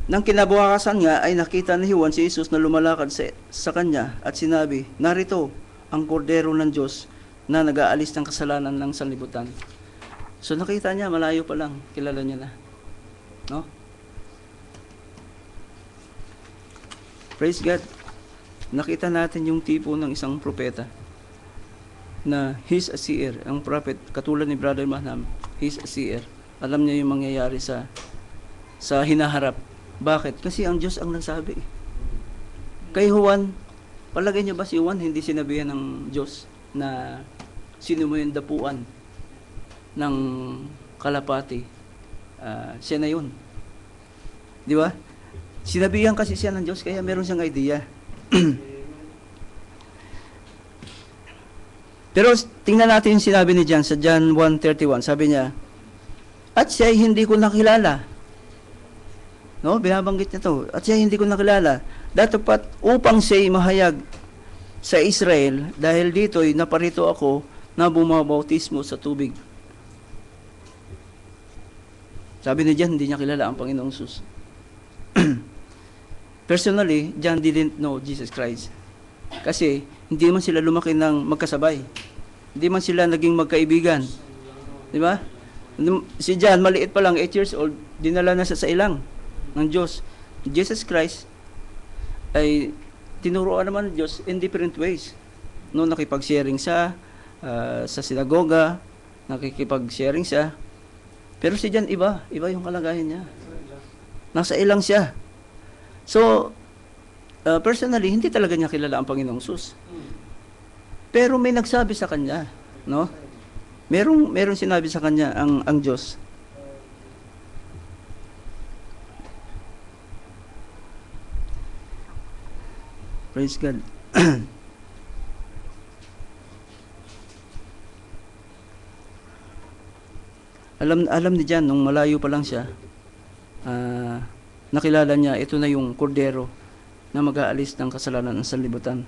Nang kinabukasan nga ay nakita ni Juan si Jesus na lumalakad sa kanya at sinabi, narito ang kordero ng Diyos na nag-aalis ng kasalanan ng sanlibutan. So nakita niya, malayo pa lang, kilala niya na. No? Praise God. Nakita natin yung tipo ng isang propeta na he's a seer, ang prophet, katulad ni Brother Mahnam, he's a seer. Alam niya yung mangyayari sa hinaharap. Bakit? Kasi ang Diyos ang nagsabi. Kay Juan, palagay niyo ba si Juan hindi sinabihan ng Diyos na sino mo yung dapuan ng kalapati? Siya na yun. Di ba? Sinabihan kasi siya ng Diyos, kaya meron siyang idea. Pero tingnan natin yung sinabi ni John sa John 1:31. Sabi niya, at siya ay hindi ko nakilala. No, binabanggit niya to. At siya hindi ko nakilala. Datapat upang siya'y mahayag sa Israel, dahil dito'y naparito ako na bumabautismo sa tubig. Sabi ni John, hindi niya kilala ang Panginoong Jesus. Personally, John didn't know Jesus Christ. Kasi hindi man sila lumaki ng magkasabay. Hindi man sila naging magkaibigan. Di ba? Si John, maliit pa lang, 8 years old, dinala na sa ilang ng Diyos. Jesus Christ ay tinuruan naman ng Diyos in different ways. No, nakipag-sharing siya sa sinagoga, nakikipag-sharing siya. Pero si John iba yung kalagayan niya. Nasa ilang siya. So, personally, hindi talaga niya kilala ang Panginoong Jesus. Pero may nagsabi sa kanya, no? Merong sinabi sa kanya ang Diyos. Praise God. alam ni John nung malayo pa lang siya, nakilala niya ito na yung kordero na mag-aalis ng kasalanan ng sanlibutan.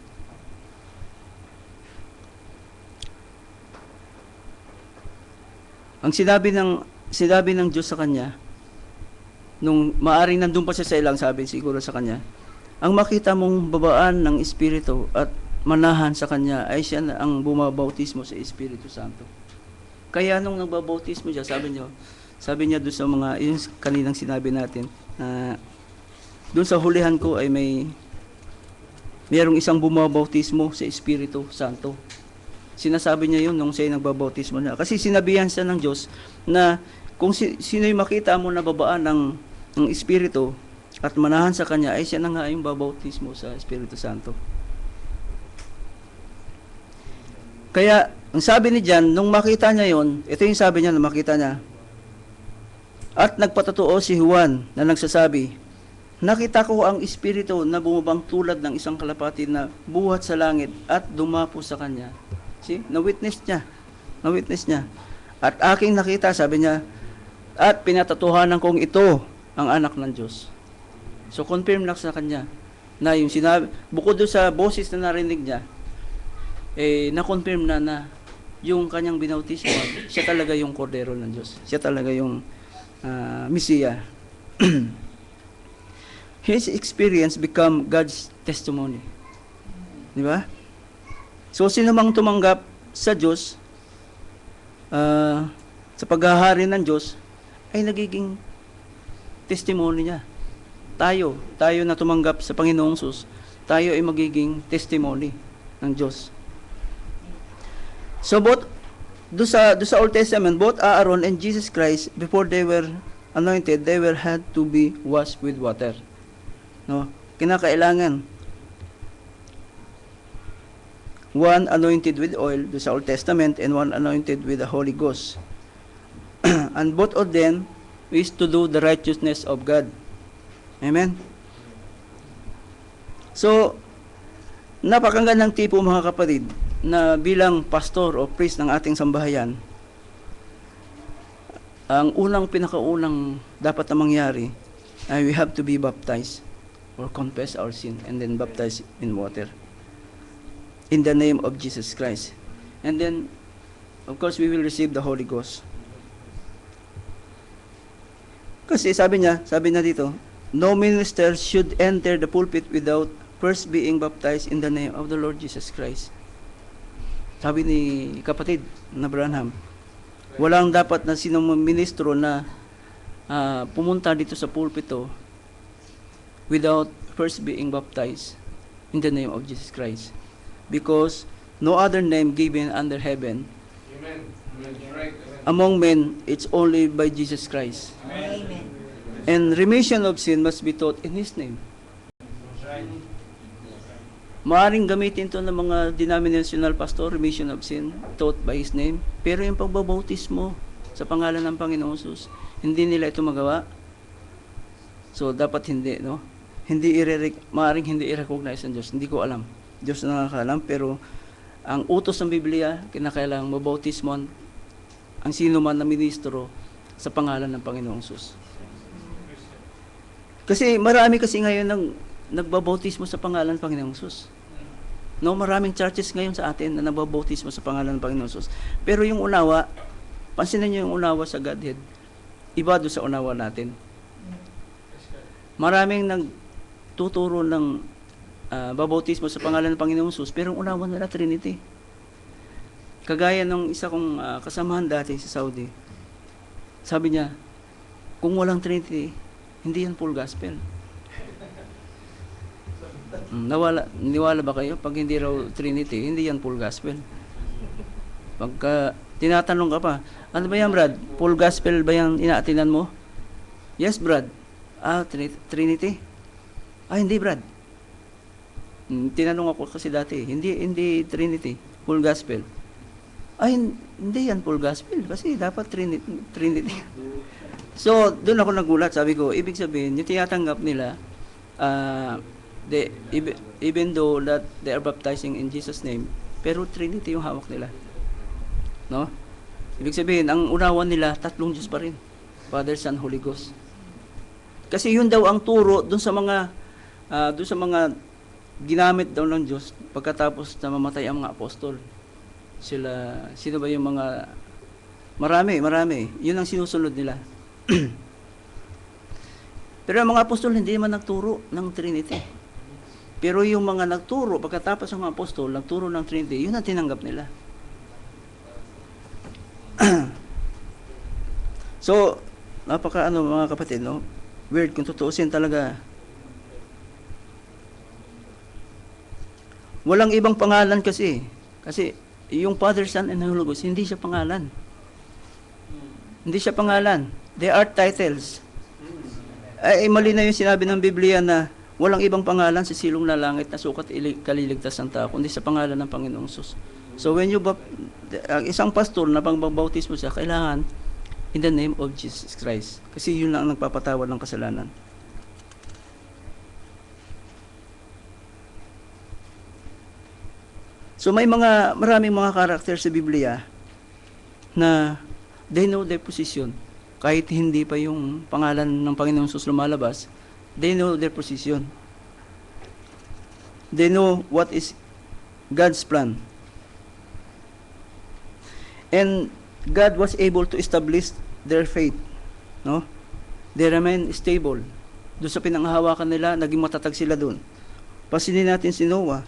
Ang sinabi ng Diyos sa kanya, nung maaring nandun pa siya sa ilang, sabi siguro sa kanya, ang makita mong babaan ng Espiritu at manahan sa kanya ay siya na ang bumabautismo sa Espiritu Santo. Kaya nung nagbabautismo siya, sabi niya doon sa mga, yung kaninang sinabi natin, doon sa hulihan ko ay mayroong isang bumabautismo sa Espiritu Santo. Sinasabi niya yun nung siya nagbabautismo niya. Kasi sinabihan siya ng Diyos na kung sino'y makita mo na babaan ng Espiritu at manahan sa kanya, ay siya na nga yung babautismo sa Espiritu Santo. Kaya, ang sabi ni John, nung makita niya yon, ito yung sabi niya nung makita niya, at nagpatotoo si Juan na nagsasabi, nakita ko ang Espiritu na bumabang tulad ng isang kalapati na buhat sa langit at dumapo sa kanya. See? Na-witness niya. At aking nakita, sabi niya, at pinatatuhanan kong ito ang anak ng Diyos. So, confirm na sa kanya na yung sinabi, bukod doon sa boses na narinig niya, na-confirm na yung kanyang binautismo, siya talaga yung kordero ng Diyos. Siya talaga yung Mesiya. His experience become God's testimony. Di ba? So, sino mang tumanggap sa Diyos, sa paghahari ng Diyos, ay nagiging testimony niya. Tayo na tumanggap sa Panginoong Jesus, tayo ay magiging testimony ng Diyos. So, both, do sa Old Testament, both Aaron and Jesus Christ, before they were anointed, they were had to be washed with water. No? Kinakailangan. One anointed with oil, do sa Old Testament, and one anointed with the Holy Ghost. And both of them is to do the righteousness of God. Amen? So, napakagandang tipo mga kapatid, na bilang pastor o priest ng ating sambahayan, ang pinakaunang dapat na mangyari ay we have to be baptized or confess our sin and then baptize in water in the name of Jesus Christ. And then, of course, we will receive the Holy Ghost. Kasi sabi niya dito, no minister should enter the pulpit without first being baptized in the name of the Lord Jesus Christ. Sabi ni kapatid na Branham, walang dapat na sinong ministro na pumunta dito sa pulpito without first being baptized in the name of Jesus Christ. Because no other name given under heaven. Amen. Amen. Among men, it's only by Jesus Christ. Amen. And remission of sin must be taught in His name. Maaring gamitin ito ng mga denominational pastor, remission of sin, taught by His name. Pero yung pagbabautismo sa pangalan ng Panginoong Jesus, hindi nila ito magawa. So, dapat hindi, no? Maaring hindi i-recognize ng Diyos. Hindi ko alam. Diyos na nakakaalam. Pero, ang utos ng Biblia, kinakailangang mabautismo ang sino man na ministro sa pangalan ng Panginoong Jesus. Kasi marami kasi ngayon nagbabautismo sa pangalan ng Panginoong Sus. No, maraming churches ngayon sa atin na nagbabautismo sa pangalan ng Panginoong Sus. Pero yung unawa, pansinin niyo yung unawa sa Godhead, iba doon sa unawa natin. Maraming nagtuturo ng babautismo sa pangalan ng Panginoong Sus, pero yung unawa nila Trinity. Kagaya ng isa kong kasamahan dati sa Saudi, sabi niya, kung walang Trinity, hindi yan full gospel. Niwala ba kayo? Pag hindi raw Trinity, hindi yan full gospel. Pagka tinatanong ka pa, ano ba yan, Brad? Full gospel ba yan inaatinan mo? Yes, Brad. Trinity? Hindi, Brad. Tinanong ako kasi dati, hindi Trinity, full gospel. Hindi yan full gospel kasi dapat Trinity. So, doon ako nagulat. Sabi ko, ibig sabihin, yung tinatanggap nila, even though that they are baptizing in Jesus' name, pero Trinity yung hawak nila. No? Ibig sabihin, ang unawan nila, tatlong Diyos pa rin. Father, Son, Holy Ghost. Kasi yun daw ang turo doon sa mga ginamit daw ng Diyos pagkatapos na mamatay ang mga apostol. Sino ba yung mga marami. Yun ang sinusunod nila. Pero ang mga apostol hindi naman nagturo ng Trinity. Pero yung mga nagturo, pagkatapos ng mga apostol, nagturo ng Trinity, yun ang tinanggap nila. So, mga kapatid, no? Weird kung tutuusin talaga. Walang ibang pangalan kasi. Kasi yung Father, Son, and Holy Ghost, hindi siya pangalan. Hindi siya pangalan. They are titles. Mali na yung sinabi ng Biblia na walang ibang pangalan sa silong na langit na sukat kaliligtas ng tao, kundi sa pangalan ng Panginoong Sus. So when isang pastor na pangbabautismo siya, kailangan in the name of Jesus Christ. Kasi yun lang ang nagpapatawad ng kasalanan. So maraming mga karakter sa Biblia na they know their position. Kahit hindi pa yung pangalan ng Panginoong Sus lumalabas, they know their position. They know what is God's plan. And God was able to establish their faith. No? They remain stable. Doon sa pinanghahawakan nila, naging matatag sila doon. Pasinin natin si Noah.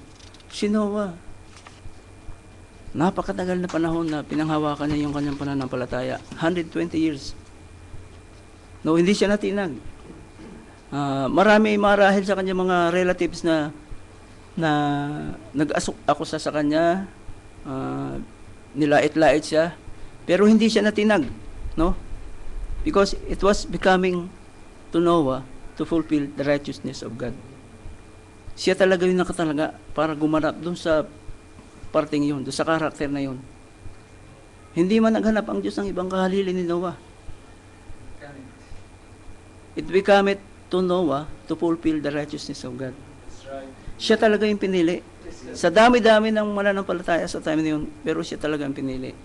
Napakatagal na panahon na pinanghawakan niya yung kanyang pananampalataya. 120 years. No, hindi siya natinag. Marami marahil sa kanya mga relatives na nag-akusa sa kanya, nilait-lait siya, pero hindi siya natinag, no? Because it was becoming to Noah to fulfill the righteousness of God. Siya talaga yung nakatalaga para gumanap doon sa parting yun, doon sa karakter na yun. Hindi man naghanap ang Diyos ng ibang kahalili ni Noah. It became to Noah to fulfill the righteousness of God. Siya talaga yung pinili. Sa dami-dami ng mananampalataya sa time na yun, pero siya talaga yung pinili.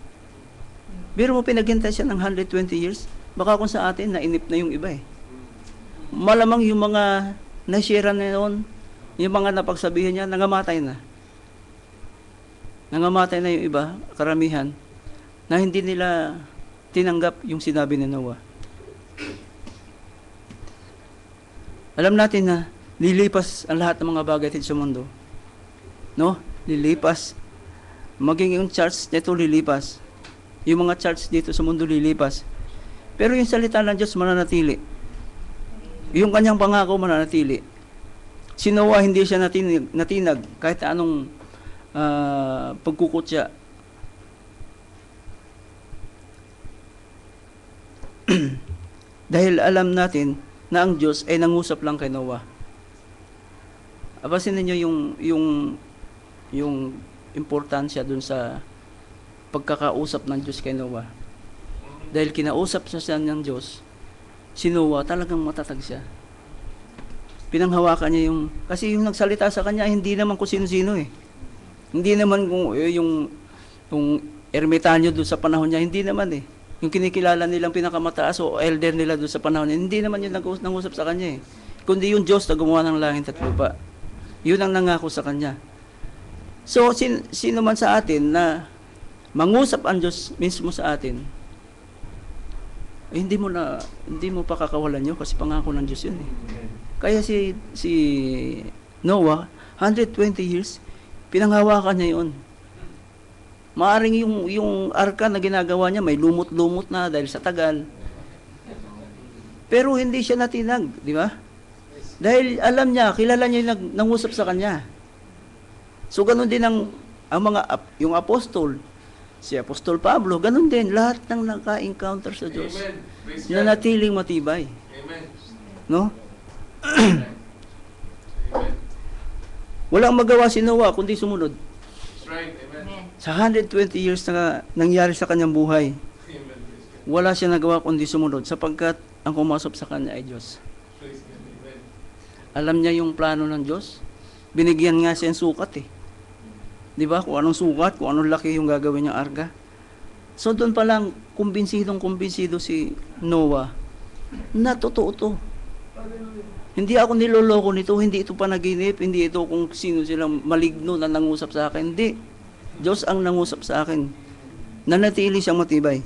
Pero mo pinaghintay siya ng 120 years, baka kung sa atin, nainip na yung iba eh. Malamang yung mga na-share na yun, yung mga napagsabihan niya, nangamatay na. Nangamatay na yung iba, karamihan, na hindi nila tinanggap yung sinabi ni Noah. Alam natin na lilipas ang lahat ng mga bagay dito sa mundo. No? Lilipas. Maging yung church nito lilipas. Yung mga church dito sa mundo lilipas. Pero yung salita ng Diyos mananatili. Yung kanyang pangako mananatili. Si Noah hindi siya natinag kahit anong pagkukutya. Dahil alam natin na ang Diyos ay nangusap lang kay Noah. Abasin ninyo yung importansya dun sa pagkakausap ng Diyos kay Noah. Dahil kinausap siya ng Diyos, si Noah talagang matatag siya. Pinanghawakan niya kasi yung nagsalita sa kanya, hindi naman kung sino-sino eh. Hindi naman kung yung ermitanyo doon sa panahon niya, hindi naman eh. Yung kinikilala nilang pinakamataas o elder nila doon sa panahon niya, hindi naman yun nangusap sa kanya eh. kundi yung Diyos na gumawa ng langit at lupa. Yun ang nangako sa kanya. So, sino man sa atin na mangusap ang Diyos mismo sa atin, hindi mo pakakawalan yun kasi pangako ng Diyos yun eh. Kaya si Noah, 120 years, pinanghawakan niya yun. Maaring yung arka na ginagawa niya, may lumot-lumot na dahil sa tagal. Pero hindi siya natinag, di ba? Dahil alam niya, kilala niya yung nangusap sa kanya. So, ganun din yung apostol, si Apostol Pablo, ganun din, lahat ng naka-encounter sa Diyos, na natiling matibay. Amen. No? Amen. Walang magawa si Noah kundi sumunod. That's right. Amen. Sa 120 years na nangyari sa kanyang buhay, Amen. wala siya nagawa kundi sumunod sapagkat ang kumasap sa kanya ay Diyos. Praise God. Amen. Alam niya yung plano ng Diyos. Binigyan nga siya ng sukat eh. Di ba? Kung anong sukat, kung anong laki yung gagawin niyang arka. So doon pa lang, kumbinsido si Noah na totoo to. Hindi ako niloloko nito, hindi ito panaginip, hindi ito kung sino silang maligno na nangusap sa akin. Hindi. Diyos ang nangusap sa akin. Nanatili siyang matibay.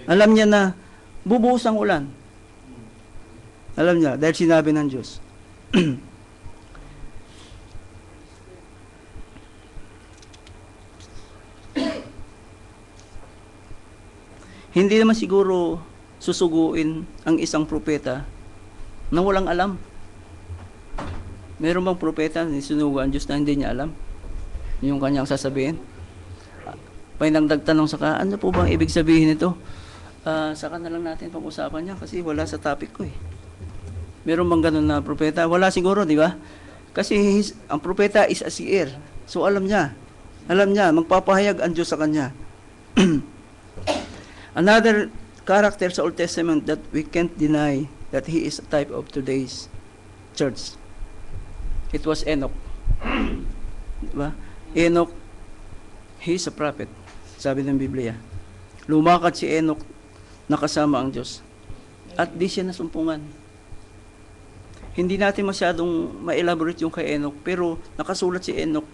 Alam niya na bubuhos ang ulan. Alam niya, dahil sinabi ng Diyos. Hindi naman siguro susuguin ang isang propeta na walang alam. Meron bang propeta na sinugo ang Diyos na hindi niya alam yung kanyang sasabihin? May nagtanong sa ano po bang ibig sabihin nito? Saka na lang natin pag-usapan niya kasi wala sa topic ko eh. Meron bang ganun na propeta? Wala siguro, di ba? Kasi ang propeta is a seer. So alam niya, magpapahayag ang Diyos sa kanya. Another character sa Old Testament that we can't deny that he is a type of today's church. It was Enoch. Diba? Enoch, he is a prophet, sabi ng Biblia. Lumakad si Enoch nakasama ang Diyos. At di siya nasumpungan. Hindi natin masyadong ma-elaborate yung kay Enoch, pero nakasulat si Enoch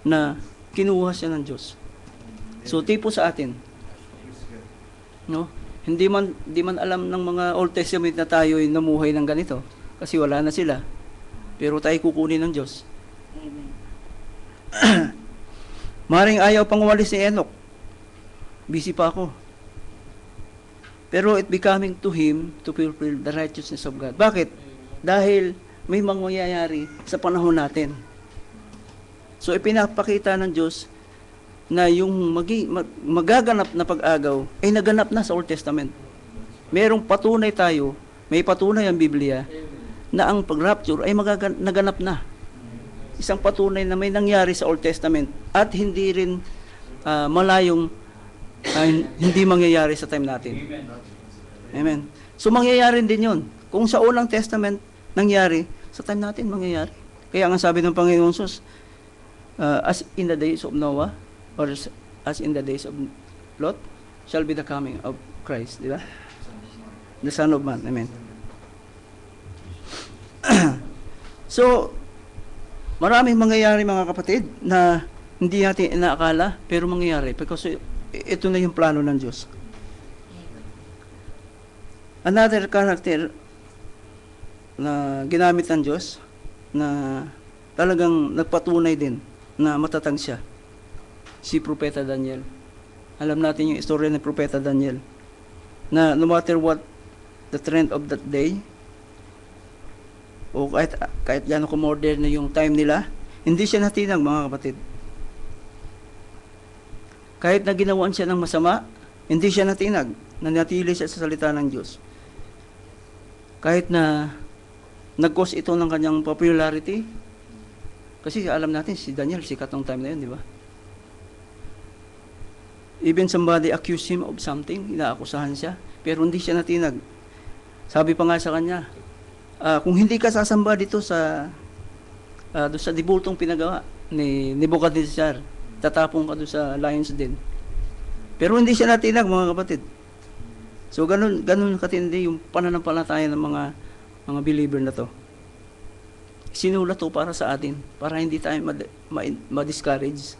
na kinuha siya ng Diyos. So, tipo sa atin. No? Hindi man alam ng mga Old Testament na tayo ay namuhay ng ganito kasi wala na sila. Pero tayo kukunin ng Diyos. Amen. Maring ayaw pang umalis ni Enoch. Busy pa ako. Pero it becoming to him to fulfill the righteousness of God. Bakit? Dahil may mangyayari sa panahon natin. So ipinapakita ng Diyos na yung magaganap na pag-agaw ay naganap na sa Old Testament. Merong patunay tayo, may patunay ang Biblia na ang pag-rapture ay naganap na. Isang patunay na may nangyari sa Old Testament at hindi rin malayong hindi mangyayari sa time natin. Amen. So mangyayari din yun. Kung sa unang Testament nangyari, sa time natin mangyayari. Kaya ang sabi ng Panginoon Sus, as in the days of Noah, or as in the days of Lot, shall be the coming of Christ. Di ba? The Son of Man. Amen. So, maraming mangyayari mga kapatid na hindi natin inaakala, pero mangyayari because ito na yung plano ng Diyos. Another character na ginamit ng Diyos na talagang nagpatunay din na matatag siya, si Propeta Daniel. Alam natin yung istorya ng Propeta Daniel na no matter what the trend of that day o kahit gano'n kumorder na yung time nila, hindi siya natinag mga kapatid. Kahit na ginawan siya ng masama, hindi siya natinag, nanatili siya sa salita ng Diyos. Kahit na nag-cause ito ng kanyang popularity, kasi alam natin si Daniel sikat ng time na yun, di ba? Even somebody accused him of something, inaakusahan siya, pero hindi siya natinag. Sabi pa nga sa kanya, kung hindi ka sasamba dito sa doon sa dibultong pinagawa ni Nebuchadnezzar, tatapong ka doon sa lion's den. Pero hindi siya natinag mga kapatid. So ganun katindi yung pananampalataya ng mga believer na to. sinulat to para sa atin, para hindi tayo ma-discourage,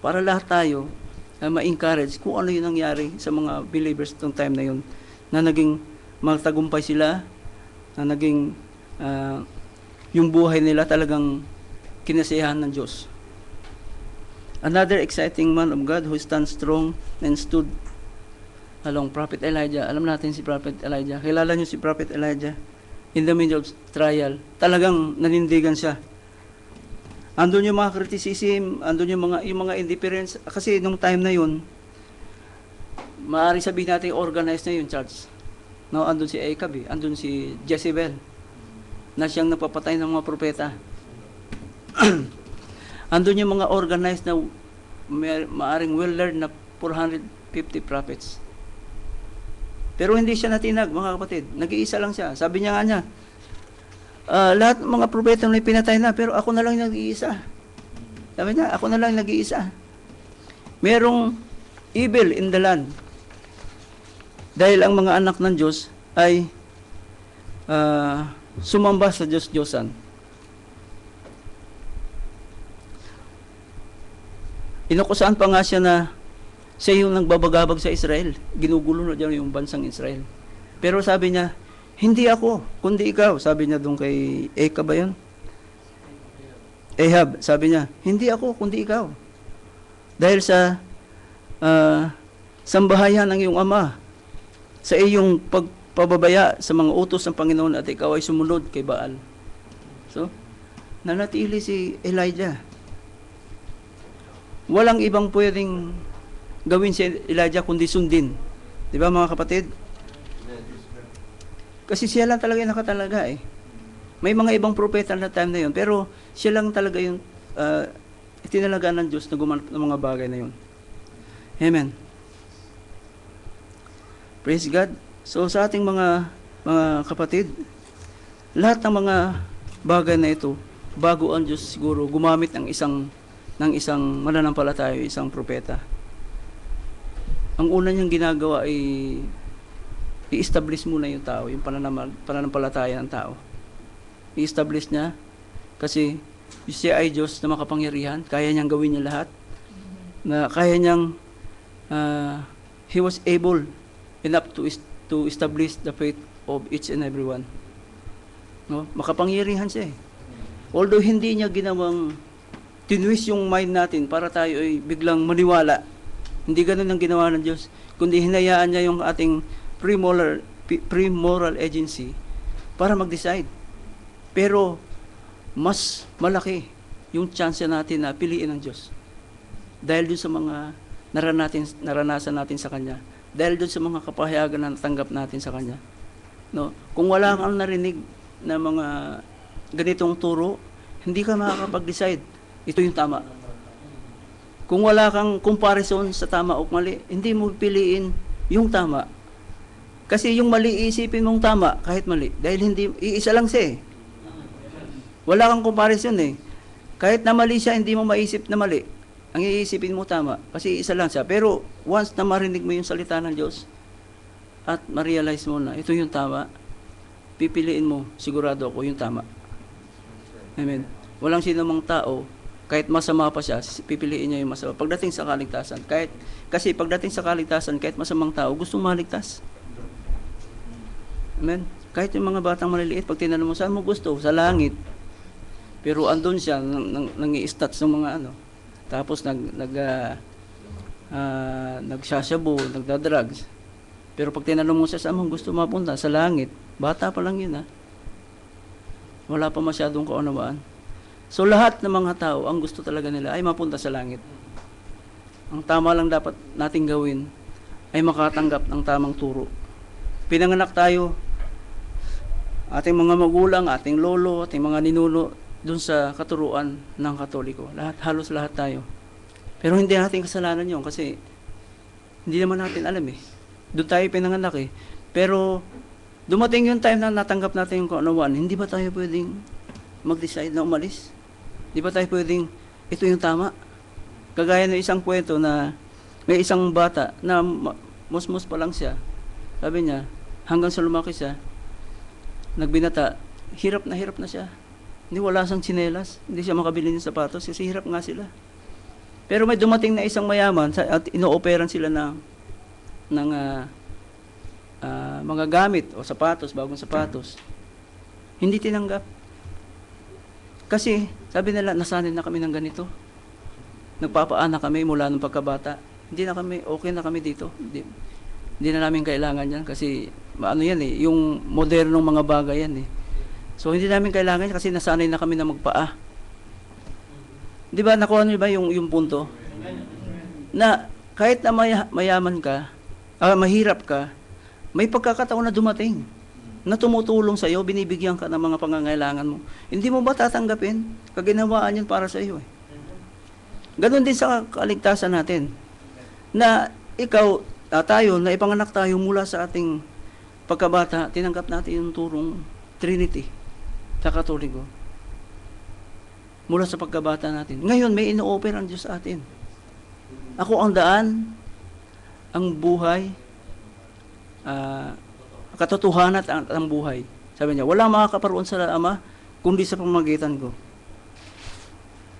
para lahat tayo ma-encourage kung ano yung nangyari sa mga believers itong time na yun, na naging magtagumpay sila, na naging yung buhay nila talagang kinasiyahan ng Diyos. Another exciting man of God who stands strong and stood along Prophet Elijah. Alam natin si Prophet Elijah. Kilala niyo si Prophet Elijah? In the middle of trial, talagang nanindigan siya. Andun yung mga criticism, andun yung mga indifference. Kasi nung time na yun, maaari sabihin natin organized na yung church. No, andun si Ahab, andun si Jezebel, na siyang napapatay ng mga propeta. Andun yung mga organized na maaring well-learned na 450 prophets. Pero hindi siya natinag, mga kapatid. Nag-iisa lang siya. Sabi niya nga niya, lahat ng mga propeta na pinatay na, pero ako na lang nag-iisa. Sabi niya, ako na lang nag-iisa. Merong evil in the land. Dahil ang mga anak ng Diyos ay sumamba sa Diyos-Diyosan. Inukusan pa nga siya na siya yung nagbabagabag sa Israel. Ginugulo na dyan yung bansang Israel. Pero sabi niya, hindi ako, kundi ikaw. Sabi niya doon kay Ahab ba yun? Ahab, sabi niya, hindi ako, kundi ikaw. Dahil sa sambahayan ng iyong ama, sa iyong pagpababaya sa mga utos ng Panginoon at ikaw ay sumunod kay Baal. So, nanatili si Elijah. Walang ibang pwedeng gawin si Elijah kundi sundin. Di ba mga kapatid? Kasi siya lang talaga yung nakatalaga eh. May mga ibang propeta na time na yun, pero siya lang talaga yung itinalagaan ng Diyos na gumanap ng mga bagay na yun. Amen. Praise God. So sa ating mga kapatid, lahat ng mga bagay na ito, bago ang Diyos siguro gumamit ng isang mananampalataya, isang propeta. Ang una niyang ginagawa ay i-establish muna yung tao, yung pananampalataya ng tao. I-establish niya kasi siya ay Diyos na makapangyarihan, kaya niyang gawin niya lahat, na kaya niyang He was able enough to establish the faith of each and everyone. No? Makapangyarihan siya eh. Although hindi niya ginawang tinwist yung mind natin para tayo ay biglang maniwala. Hindi ganun ang ginawa ng Diyos, kundi hinayaan niya yung ating pre-moral agency para mag-decide. Pero mas malaki yung chance natin na piliin ng Diyos. Dahil dun sa mga naranasan natin sa Kanya. Dahil dun sa mga kapahayagan na natanggap natin sa Kanya. No? Kung wala kang narinig na mga ganitong turo, hindi ka makakapag-decide. Ito yung tama. Kung wala kang comparison sa tama o mali, hindi mo piliin yung tama. Kasi yung mali, isipin mong tama kahit mali. Dahil hindi, iisa lang siya eh. Wala kang comparison eh. Kahit na mali siya, hindi mo maisip na mali. Ang iisipin mo tama. Kasi isa lang siya. Pero once na marinig mo yung salita ng Diyos at ma-realize mo na ito yung tama, pipiliin mo, sigurado ako, yung tama. Amen. Walang sinumang tao, kahit masama pa siya, pipiliin niya yung masama. Pagdating sa kaligtasan, kasi pagdating sa kaligtasan, kahit masamang tao, gustong maligtas. Amen. Kahit yung mga batang maliliit, pag tinanong mo, saan mo gusto? Sa langit. Pero andun siya, nang-i-stats ng mga ano. Tapos nagsasabu, nagdadrugs. Pero pag tinanong mo siya, saan mo gusto mapunta? Sa langit. Bata pa lang yun ha. Wala pa masyadong kaunawaan. So lahat ng mga tao, ang gusto talaga nila ay mapunta sa langit. Ang tama lang dapat nating gawin ay makatanggap ng tamang turo. Pinanganak tayo, ating mga magulang, ating lolo, ating mga ninuno, dun sa katuruan ng Katoliko. Halos lahat tayo. Pero hindi natin kasalanan yun kasi hindi naman natin alam eh. Doon tayo pinanganak eh. Pero dumating yung time na natanggap natin yung kaunawaan, hindi ba tayo pwedeng mag-decide na umalis? Di ba tayo pwedeng, ito yung tama? Kagaya ng isang kwento na may isang bata na musmus pa lang siya. Sabi niya, hanggang sa lumaki siya, nagbinata, hirap na siya. Hindi, wala siyang tsinelas. Hindi siya makabili ng sapatos kasi hirap nga sila. Pero may dumating na isang mayaman at inooperan sila ng mga gamit o sapatos, bagong sapatos. Hindi tinanggap. Kasi sabi nila, nasanay na kami ng ganito. Nagpapaanak kami mula nung pagkabata. Hindi na kami, okay na kami dito. Hindi na namin kailangan yan kasi ano yan eh, yung modernong mga bagay yan eh. So hindi namin kailangan kasi nasanay na kami na magpaa. Di ba, nakuha niyo ba yung punto? Na kahit na mayaman ka, mahirap ka, may pagkakataon na dumating na tumutulong sa iyo, binibigyan ka ng mga pangangailangan mo. Hindi mo ba tatanggapin? Kaginawaan yun para sa iyo eh. Ganon din sa kaligtasan natin. Na ikaw, tayo, na ipanganak tayo mula sa ating pagkabata, tinanggap natin yung turong Trinity sa Katoliko. Mula sa pagkabata natin. Ngayon, may ino-offer ang Diyos sa atin. Ako ang daan, ang buhay, katotohanan at ang buhay. Sabi niya, walang makakaparoon sa Ama, kundi sa pamamagitan ko.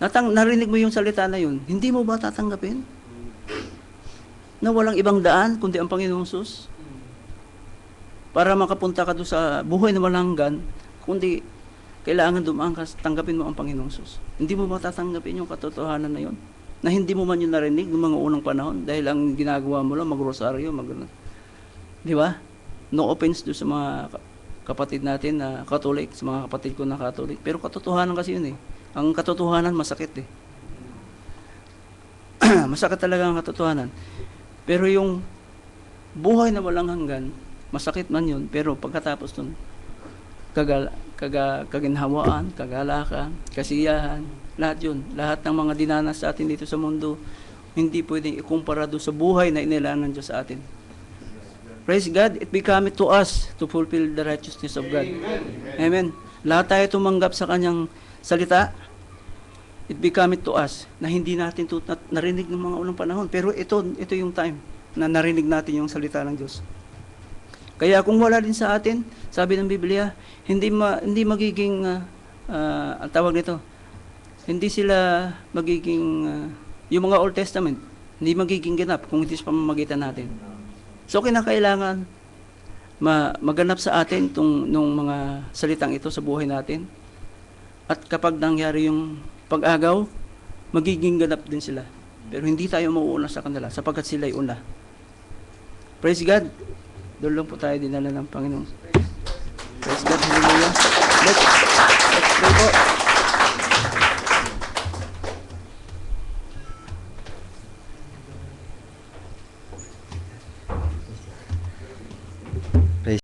Narinig mo yung salita na yun, hindi mo ba tatanggapin? Na walang ibang daan, kundi ang Panginoong Sus? Para makapunta ka doon sa buhay na walang hanggan, kundi kailangan dumaan ka, tanggapin mo ang Panginoong Sus. Hindi mo ba tatanggapin yung katotohanan na yun? Na hindi mo man yun narinig ng mga unang panahon dahil ang ginagawa mo lang, mag-rosaryo, di ba? No offense doon sa mga kapatid natin na Catholic, sa mga kapatid ko na Catholic. Pero katotohanan kasi yun eh. Ang katotohanan masakit eh. Masakit talaga ang katotohanan. Pero yung buhay na walang hanggan, masakit man yun, pero pagkatapos nun, kaginhawaan, kagalakan, kasiyahan, lahat yun. Lahat ng mga dinanas sa atin dito sa mundo, hindi pwedeng ikumpara doon sa buhay na inilaan ng Diyos sa atin. Praise God, it became to us to fulfill the righteousness of God. Amen. Lahat tayo tumanggap sa kanyang salita. It became to us na hindi natin narinig ng mga unang panahon. Pero ito yung time na narinig natin yung salita ng Diyos. Kaya kung wala din sa atin, sabi ng Biblia, hindi magiging, ang tawag nito, hindi sila magiging, yung mga Old Testament, hindi magiging ganap kung hindi sa pamamagitan natin. So, kinakailangan maganap sa atin nung mga salitang ito sa buhay natin. At kapag nangyari yung pag-agaw, magiging ganap din sila. Pero hindi tayo mauuna sa kanila sapagkat sila'y una. Praise God. Doon lang po tayo dinala ng Panginoon. Praise God. Hallelujah. Let's pray po.